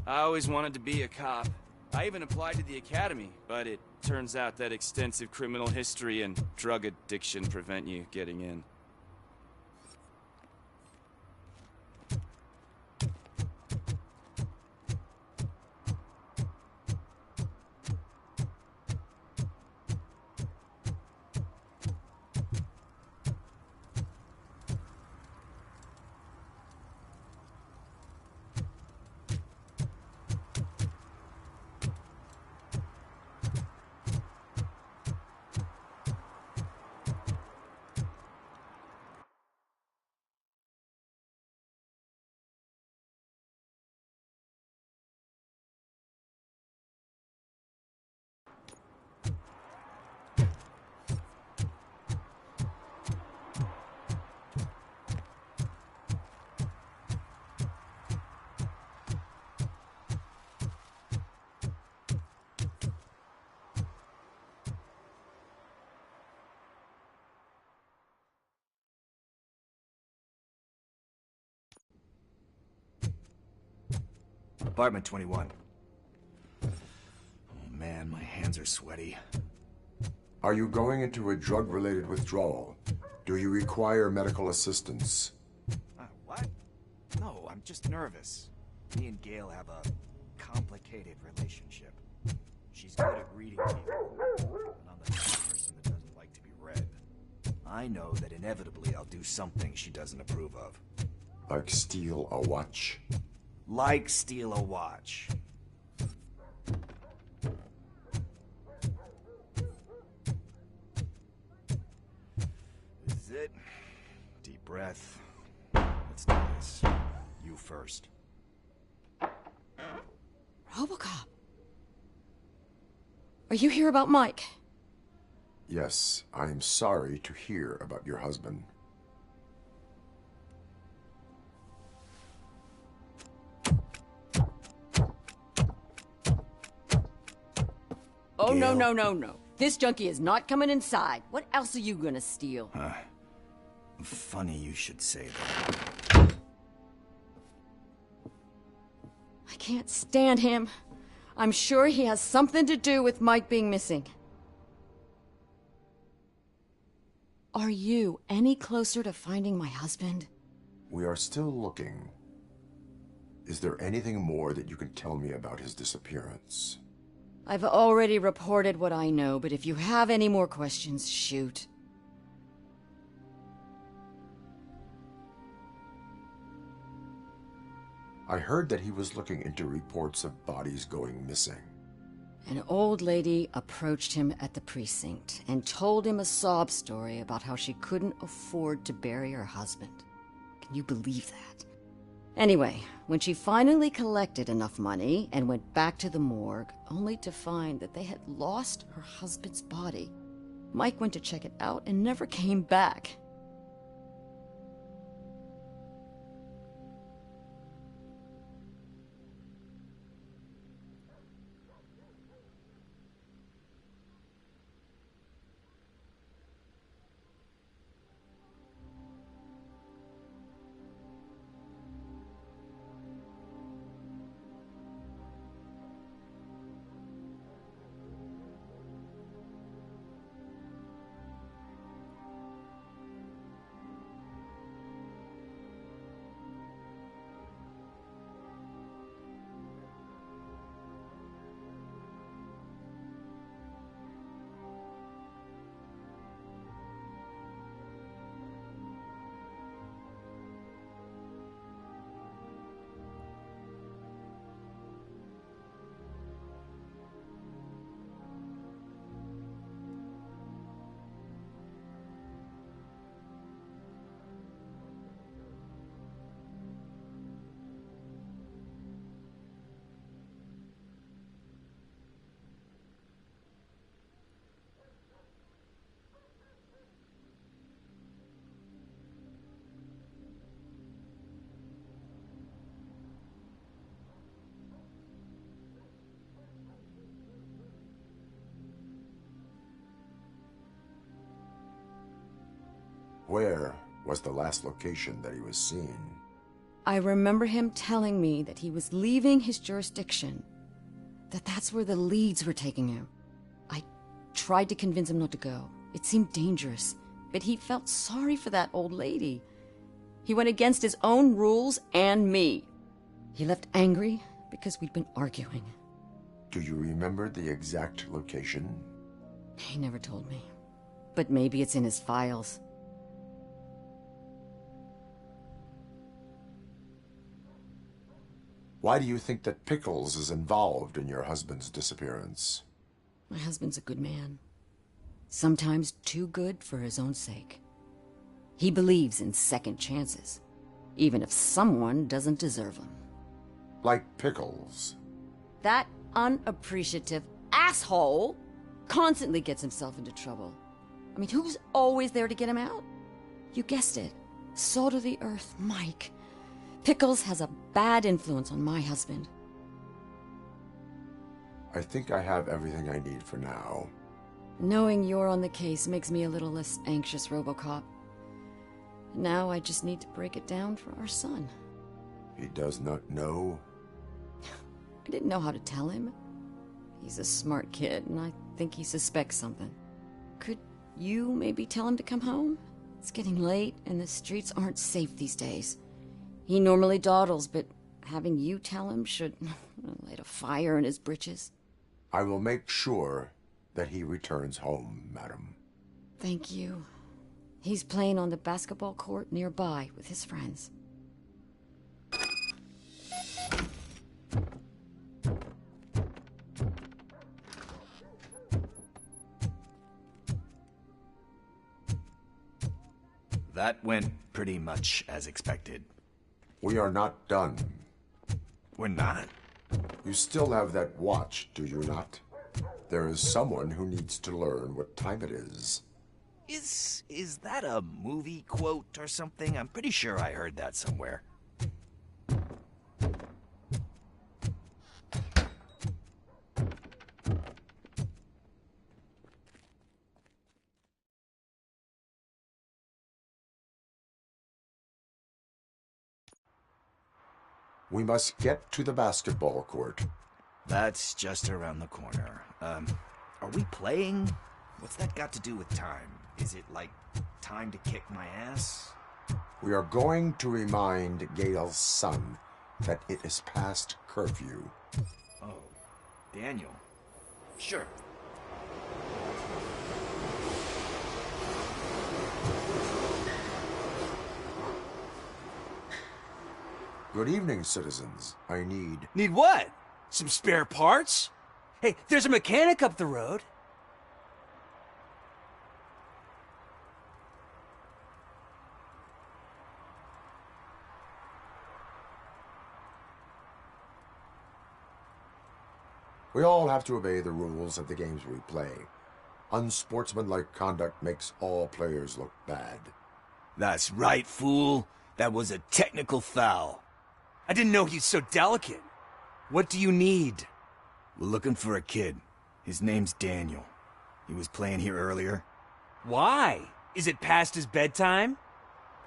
S5: I always wanted to be a cop. I even applied to the academy, but it turns out that extensive criminal history and drug addiction prevent you getting in.
S13: Apartment 21. Oh man, my hands are sweaty.
S9: Are you going into a drug-related withdrawal? Do you require medical assistance?
S13: What? No, I'm just nervous. Me and Gail have a complicated relationship. She's good at reading people, and I'm the kind of person that doesn't like to be read. I know that inevitably I'll do something she doesn't approve of.
S9: Like steal a watch?
S13: Like steal a watch. This is it. Deep breath. Let's do this. You first.
S16: Robocop. Are you here about Mike?
S9: Yes, I am sorry to hear about your husband.
S16: Oh, no, no, no, no. This junkie is not coming inside. What else are you gonna steal?
S13: Funny you should say that.
S16: I can't stand him. I'm sure he has something to do with Mike being missing. Are you any closer to finding my husband?
S9: We are still looking. Is there anything more that you can tell me about his disappearance?
S16: I've already reported what I know, but if you have any more questions, shoot.
S9: I heard that he was looking into reports of bodies going missing.
S16: An old lady approached him at the precinct and told him a sob story about how she couldn't afford to bury her husband. Can you believe that? Anyway, when she finally collected enough money and went back to the morgue, only to find that they had lost her husband's body, Mike went to check it out and never came back.
S9: Where was the last location that he was seen?
S16: I remember him telling me that he was leaving his jurisdiction, that that's where the leads were taking him. I tried to convince him not to go. It seemed dangerous, but he felt sorry for that old lady. He went against his own rules and me. He left angry because we'd been arguing.
S9: Do you remember the exact location?
S16: He never told me, but maybe it's in his files.
S9: Why do you think that Pickles is involved in your husband's disappearance?
S16: My husband's a good man. Sometimes too good for his own sake. He believes in second chances, even if someone doesn't deserve them.
S9: Like Pickles.
S16: That unappreciative asshole constantly gets himself into trouble. I mean, who's always there to get him out? You guessed it. Salt of the earth, Mike. Pickles has a bad influence on my husband.
S9: I think I have everything I need for now.
S16: Knowing you're on the case makes me a little less anxious, Robocop. Now I just need to break it down for our son.
S9: He does not know?
S16: I didn't know how to tell him. He's a smart kid, and I think he suspects something. Could you maybe tell him to come home? It's getting late, and the streets aren't safe these days. He normally dawdles, but having you tell him should light a fire in his britches.
S9: I will make sure that he returns home, madam.
S16: Thank you. He's playing on the basketball court nearby with his friends.
S13: That went pretty much as expected.
S9: We are not done.
S13: We're not?
S9: You still have that watch, do you not? There is someone who needs to learn what time it is.
S13: Is that a movie quote or something? I'm pretty sure I heard that somewhere.
S9: We must get to the basketball court.
S13: That's just around the corner. Are we playing? What's that got to do with time? Is it like time to kick my ass?
S9: We are going to remind Gale's son that it is past curfew.
S13: Oh, Daniel. Sure.
S9: Good evening, citizens. I need...
S15: Need what? Some spare parts? Hey, there's a mechanic up the road.
S9: We all have to obey the rules of the games we play. Unsportsmanlike conduct makes all players look bad.
S13: That's right, fool. That was a technical foul.
S15: I didn't know he's so delicate. What do you need?
S13: We're looking for a kid. His name's Daniel. He was playing here earlier.
S15: Why? Is it past his bedtime?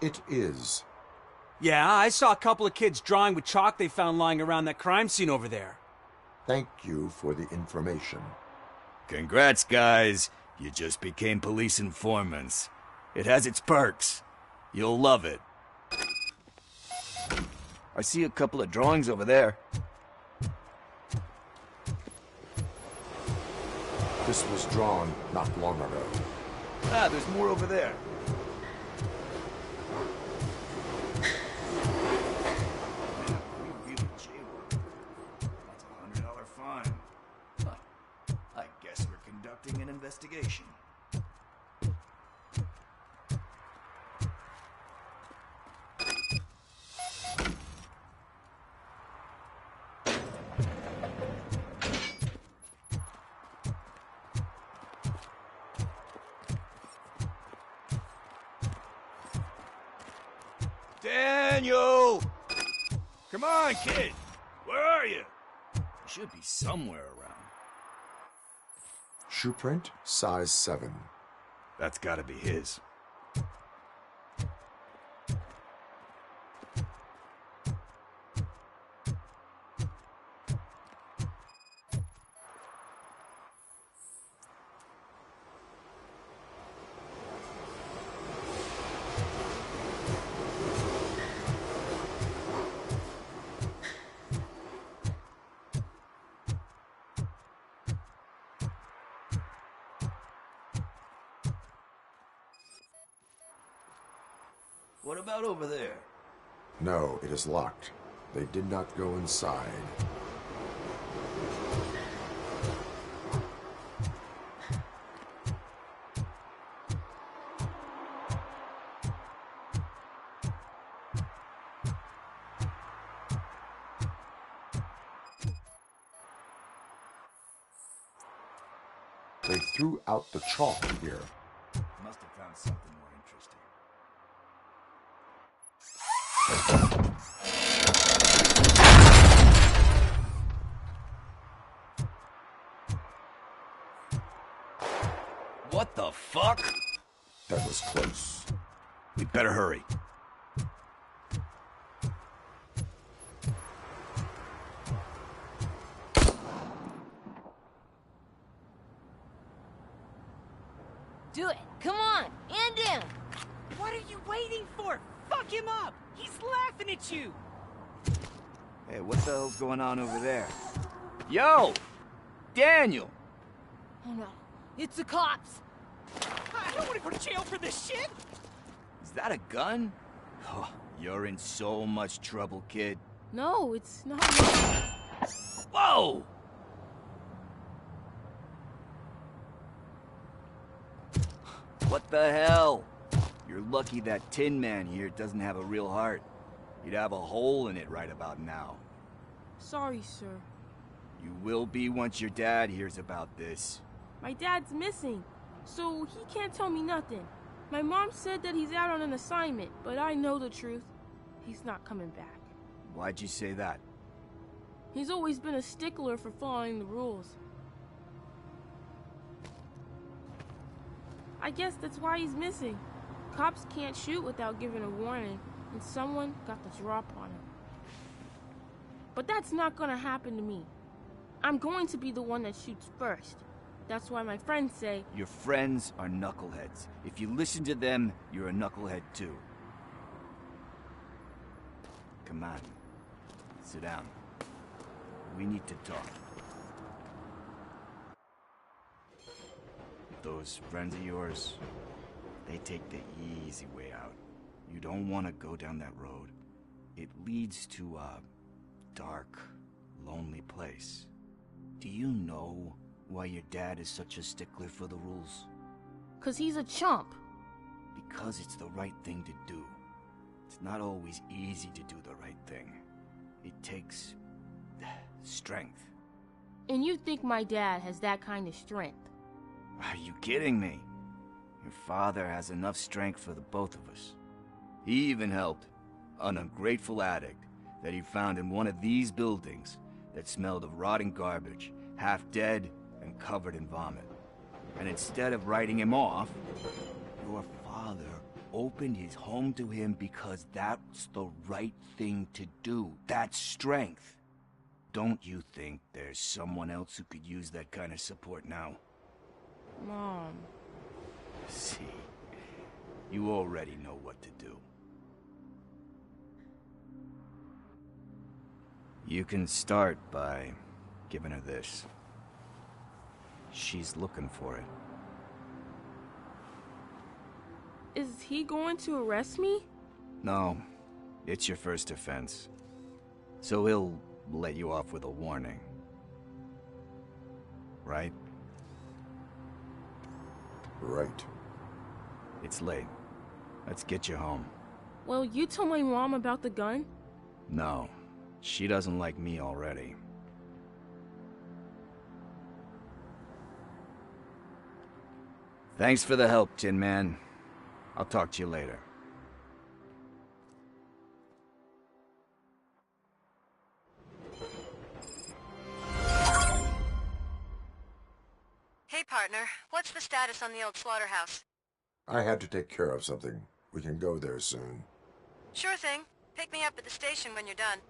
S9: It is.
S15: Yeah, I saw a couple of kids drawing with chalk they found lying around that crime scene over there.
S9: Thank you for the information.
S13: Congrats, guys. You just became police informants. It has its perks. You'll love it. I see a couple of drawings over there.
S9: This was drawn not long ago.
S13: Ah, there's more over there. We really jaywalked. That's a $100 fine. Huh. I guess we're conducting an investigation. Daniel! Come on, kid! Where are you? You should be somewhere around.
S9: Shoe print, size 7.
S13: That's gotta be his. What about over there?
S9: No, it is locked. They did not go inside. They threw out the chalk here.
S13: Must have found something more interesting. What the fuck?
S9: That was close.
S13: We better hurry.
S12: Do it. Come on. And down.
S18: What are you waiting for? Fuck him up! He's laughing at you!
S13: Hey, what the hell's going on over there? Yo! Daniel!
S12: Oh no. It's the cops.
S18: I don't want to go to jail for this shit!
S13: Is that a gun? Oh, you're in so much trouble, kid.
S12: No, it's not.
S13: Whoa! What the hell? You're lucky that Tin Man here doesn't have a real heart. He'd have a hole in it right about now.
S6: Sorry, sir.
S13: You will be once your dad hears about this.
S6: My dad's missing, so he can't tell me nothing. My mom said that he's out on an assignment, but I know the truth. He's not coming back.
S13: Why'd you say that?
S6: He's always been a stickler for following the rules. I guess that's why he's missing. Cops can't shoot without giving a warning, and someone got the drop on him. But that's not gonna happen to me. I'm going to be the one that shoots first. That's why my friends say...
S13: Your friends are knuckleheads. If you listen to them, you're a knucklehead too. Come on. Sit down. We need to talk. Those friends of yours, they take the easy way out. You don't want to go down that road. It leads to a dark, lonely place. Do you know why your dad is such a stickler for the rules?
S6: 'Cause he's a chump.
S13: Because it's the right thing to do. It's not always easy to do the right thing. It takes strength.
S6: And you think my dad has that kind of strength?
S13: Are you kidding me? Your father has enough strength for the both of us. He even helped an ungrateful addict that he found in one of these buildings that smelled of rotting garbage, half dead and covered in vomit. And instead of writing him off, your father opened his home to him because that's the right thing to do. That's strength. Don't you think there's someone else who could use that kind of support now?
S6: Mom.
S13: See, you already know what to do. You can start by giving her this. She's looking for it.
S6: Is he going to arrest me?
S13: No, it's your first offense. So he'll let you off with a warning. Right?
S9: Right.
S13: It's late. Let's get you home.
S6: Well, you told my mom about the gun?
S13: No, she doesn't like me already. Thanks for the help, Tin Man. I'll talk to you later.
S14: Hey, partner. What's the status on the old slaughterhouse?
S9: I had to take care of something. We can go there soon.
S14: Sure thing. Pick me up at the station when you're done.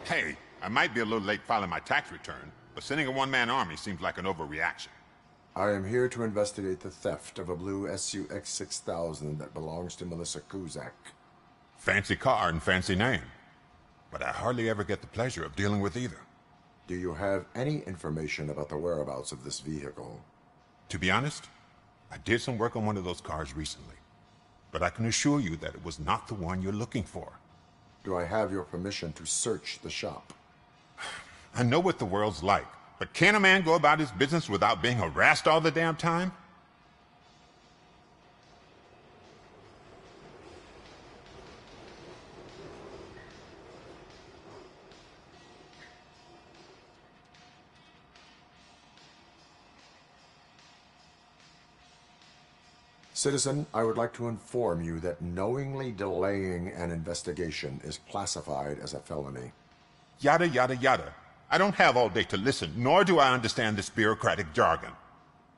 S17: Hey, I might be a little late filing my tax return, but sending a one-man army seems like an overreaction.
S9: I am here to investigate the theft of a blue SUX 6000 that belongs to Melissa Kuzak.
S17: Fancy car and fancy name. But I hardly ever get the pleasure of dealing with either.
S9: Do you have any information about the whereabouts of this vehicle?
S17: To be honest, I did some work on one of those cars recently. But I can assure you that it was not the one you're looking for.
S9: Do I have your permission to search the shop?
S17: I know what the world's like, but can a man go about his business without being harassed all the damn time?
S9: Citizen, I would like to inform you that knowingly delaying an investigation is classified as a felony.
S17: Yada, yada, yada. I don't have all day to listen, nor do I understand this bureaucratic jargon.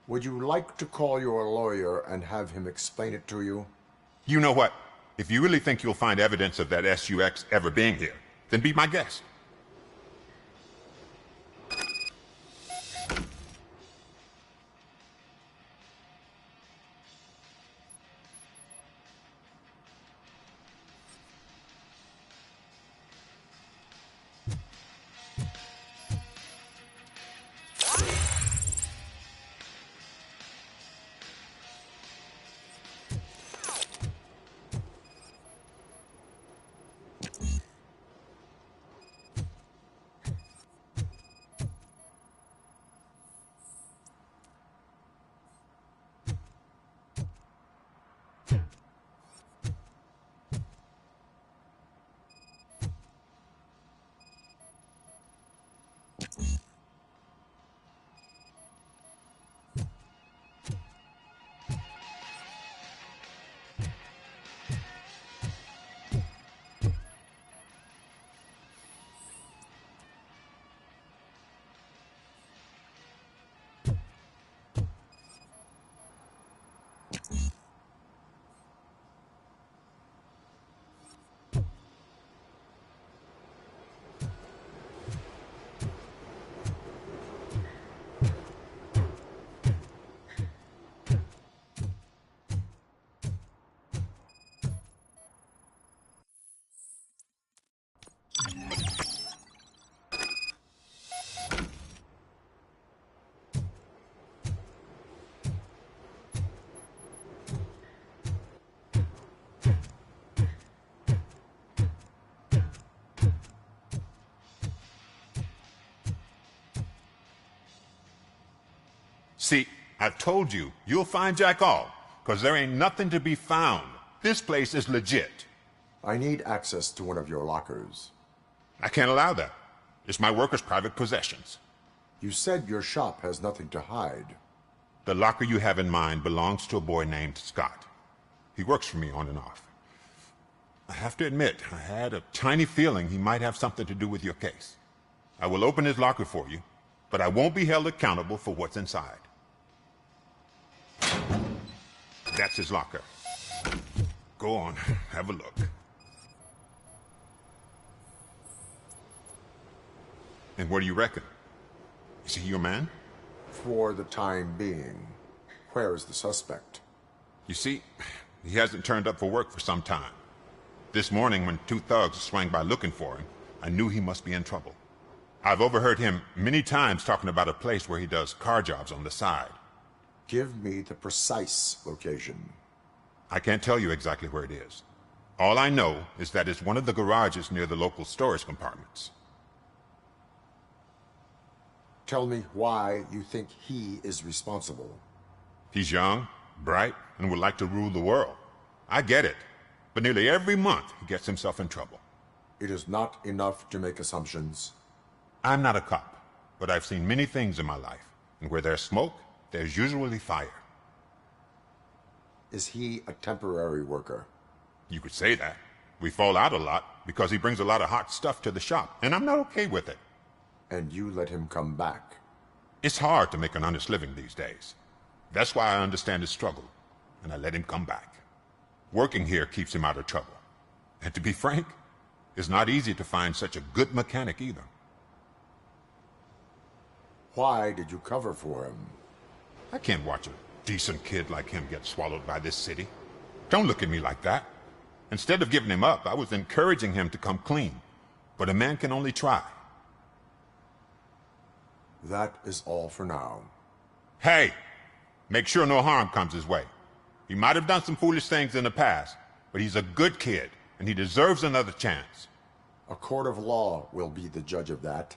S9: Would you like to call your lawyer and have him explain it to you?
S17: You know what? If you really think you'll find evidence of that SUX ever being here, then be my guest. See, I've told you, you'll find Jack all, because there ain't nothing to be found. This place is legit.
S9: I need access to one of your lockers.
S17: I can't allow that. It's my workers' private possessions.
S9: You said your shop has nothing to hide.
S17: The locker you have in mind belongs to a boy named Scott. He works for me on and off. I have to admit, I had a tiny feeling he might have something to do with your case. I will open his locker for you, but I won't be held accountable for what's inside. That's his locker. Go on, have a look. And what do you reckon? Is he your man?
S9: For the time being. Where is the suspect?
S17: You see, he hasn't turned up for work for some time. This morning, when two thugs swang by looking for him, I knew he must be in trouble. I've overheard him many times talking about a place where he does car jobs on the side.
S9: Give me the precise location.
S17: I can't tell you exactly where it is. All I know is that it's one of the garages near the local storage compartments.
S9: Tell me why you think he is responsible.
S17: He's young, bright, and would like to rule the world. I get it. But nearly every month, he gets himself in trouble.
S9: It is not enough to make assumptions.
S17: I'm not a cop, but I've seen many things in my life. And where there's smoke, there's usually fire.
S9: Is he a temporary worker?
S17: You could say that. We fall out a lot because he brings a lot of hot stuff to the shop, and I'm not okay with it.
S9: And you let him come back?
S17: It's hard to make an honest living these days. That's why I understand his struggle, and I let him come back. Working here keeps him out of trouble. And to be frank, it's not easy to find such a good mechanic either.
S9: Why did you cover for him?
S17: I can't watch a decent kid like him get swallowed by this city. Don't look at me like that. Instead of giving him up, I was encouraging him to come clean. But a man can only try.
S9: That is all for now.
S17: Hey! Make sure no harm comes his way. He might have done some foolish things in the past, but he's a good kid, and he deserves another chance.
S9: A court of law will be the judge of that.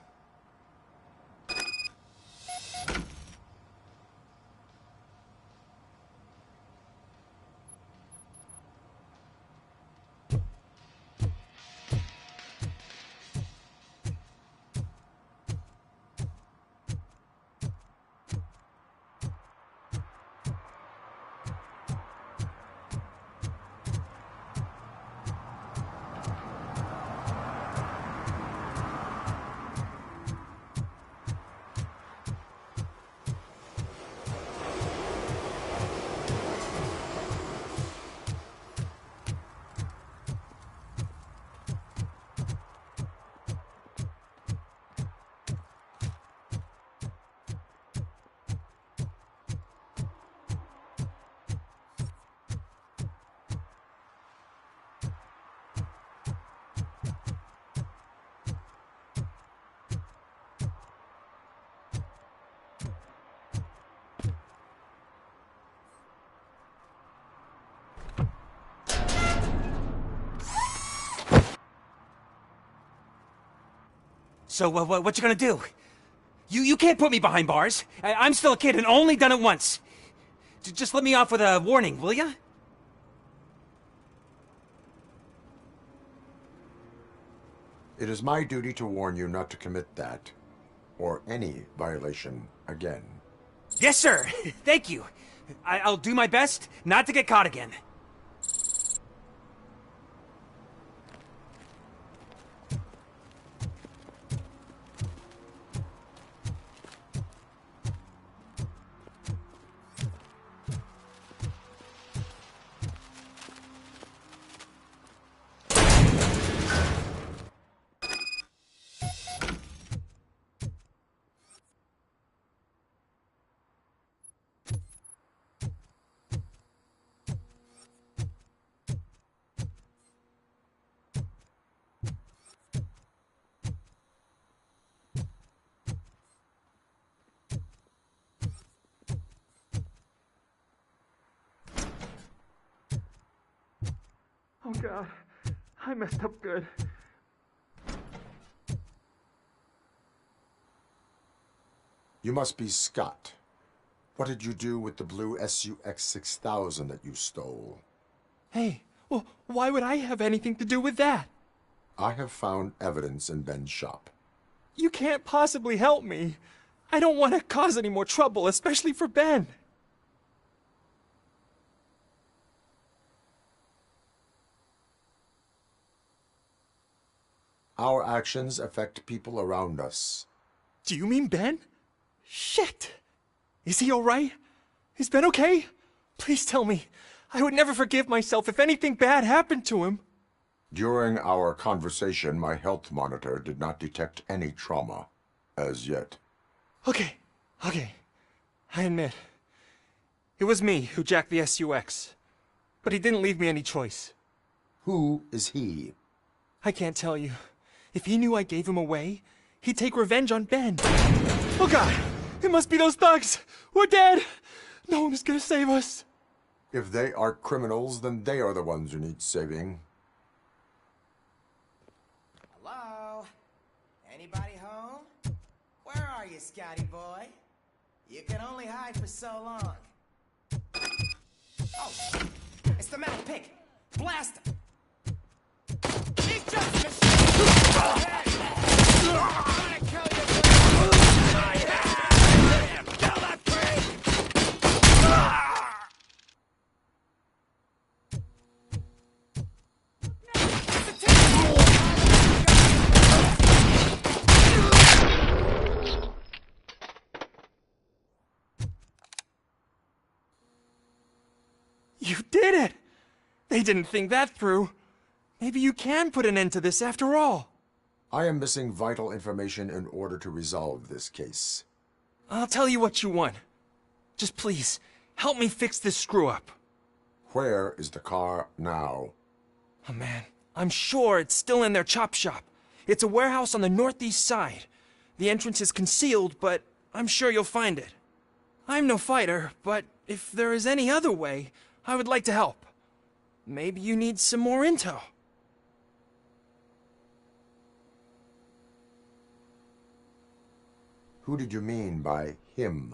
S15: So, what you gonna do? You can't put me behind bars. I'm still a kid and only done it once. Just let me off with a warning, will ya?
S9: It is my duty to warn you not to commit that, or any violation again.
S15: Yes, sir. Thank you. I'll do my best not to get caught again.
S4: Oh God, I messed up good.
S9: You must be Scott. What did you do with the blue SUX 6000 that you stole?
S4: Hey, well, why would I have anything to do with that?
S9: I have found evidence in Ben's shop.
S4: You can't possibly help me. I don't want to cause any more trouble, especially for Ben.
S9: Our actions affect people around us.
S4: Do you mean Ben? Shit! Is he alright? Is Ben okay? Please tell me. I would never forgive myself if anything bad happened to him.
S9: During our conversation, my health monitor did not detect any trauma, as yet.
S4: Okay. I admit. It was me who jacked the SUX. But he didn't leave me any choice.
S9: Who is he?
S4: I can't tell you. If he knew I gave him away, he'd take revenge on Ben. Oh God! It must be those thugs! We're dead! No one is gonna save us.
S9: If they are criminals, then they are the ones who need saving.
S19: Hello? Anybody home? Where are you, Scotty boy? You can only hide for so long. Oh, it's the metal pig. Blast him! He's just a
S4: You did it! They didn't think that through. Maybe you can put an end to this after all.
S9: I am missing vital information in order to resolve this case.
S4: I'll tell you what you want. Just please, help me fix this screw-up.
S9: Where is the car now?
S4: Oh man, I'm sure it's still in their chop shop. It's a warehouse on the northeast side. The entrance is concealed, but I'm sure you'll find it. I'm no fighter, but if there is any other way, I would like to help. Maybe you need some more intel.
S9: Who did you mean by him?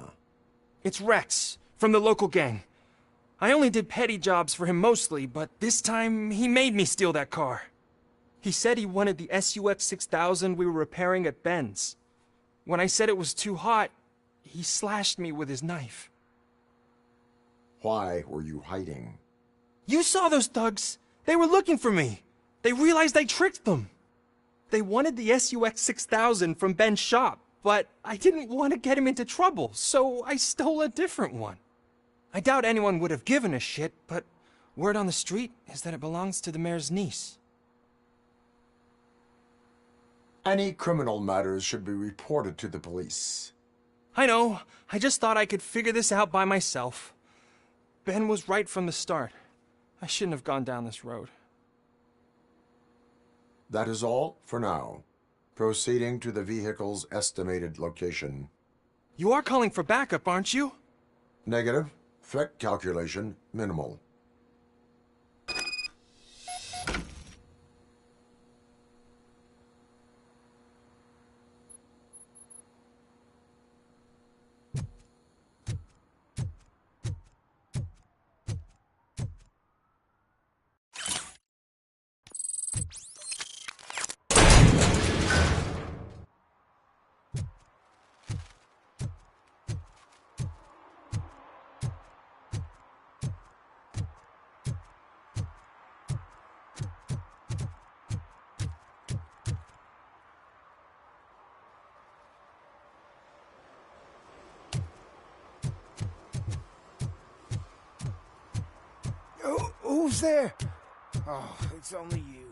S4: It's Rex, from the local gang. I only did petty jobs for him mostly, but this time he made me steal that car. He said he wanted the SUX 6000 we were repairing at Ben's. When I said it was too hot, he slashed me with his knife.
S9: Why were you hiding?
S4: You saw those thugs. They were looking for me. They realized I tricked them. They wanted the SUX 6000 from Ben's shop, but I didn't want to get him into trouble, so I stole a different one. I doubt anyone would have given a shit, but word on the street is that it belongs to the mayor's niece.
S9: Any criminal matters should be reported to the police.
S4: I know. I just thought I could figure this out by myself. Ben was right from the start. I shouldn't have gone down this road.
S9: That is all for now. Proceeding to the vehicle's estimated location.
S4: You are calling for backup, aren't you?
S9: Negative. Threat calculation minimal.
S20: Who's there? Oh, it's only you.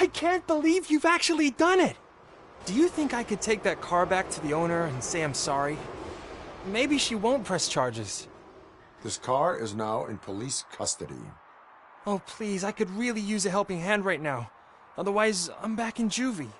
S4: I can't believe you've actually done it! Do you think I could take that car back to the owner and say I'm sorry? Maybe she won't press charges.
S9: This car is now in police custody.
S4: Oh, please, I could really use a helping hand right now. Otherwise, I'm back in juvie.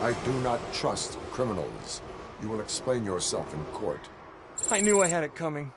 S9: I do not trust criminals. You will explain yourself in court.
S4: I knew I had it coming.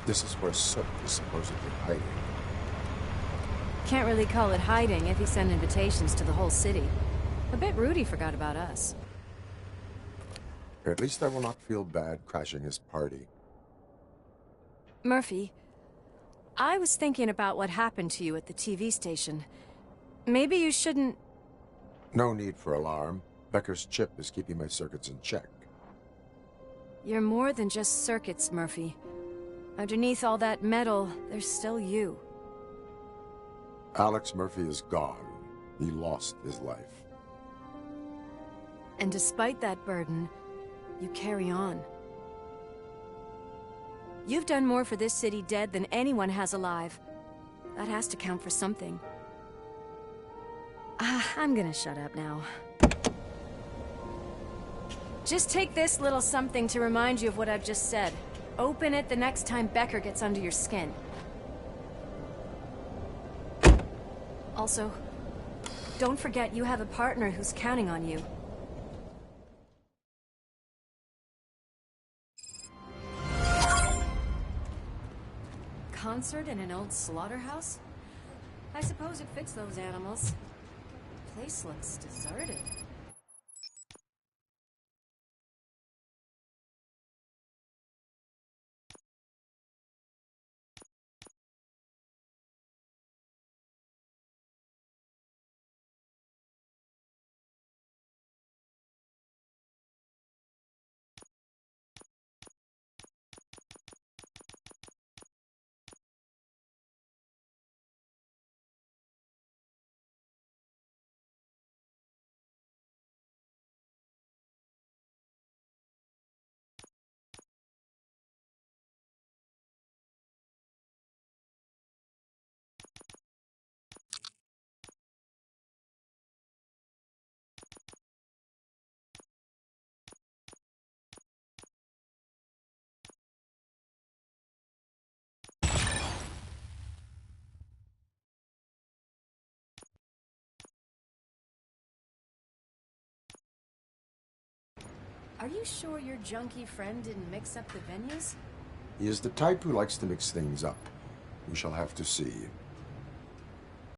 S9: This is where Soot is supposedly hiding.
S1: Can't really call it hiding if he sent invitations to the whole city. A bit rude he forgot about us.
S9: At least I will not feel bad crashing his party.
S1: Murphy, I was thinking about what happened to you at the TV station. Maybe you shouldn't...
S9: No need for alarm. Becker's chip is keeping my circuits in check.
S1: You're more than just circuits, Murphy. Underneath all that metal, there's still you.
S9: Alex Murphy is gone. He lost his life.
S1: And despite that burden, you carry on. You've done more for this city dead than anyone has alive. That has to count for something. I'm gonna shut up now. Just take this little something to remind you of what I've just said. Open it the next time Becker gets under your skin. Also, don't forget you have a partner who's counting on you. Concert in an old slaughterhouse? I suppose it fits those animals. The place looks deserted. Are you sure your junkie friend didn't mix up the venues?
S9: He is the type who likes to mix things up. We shall have to see.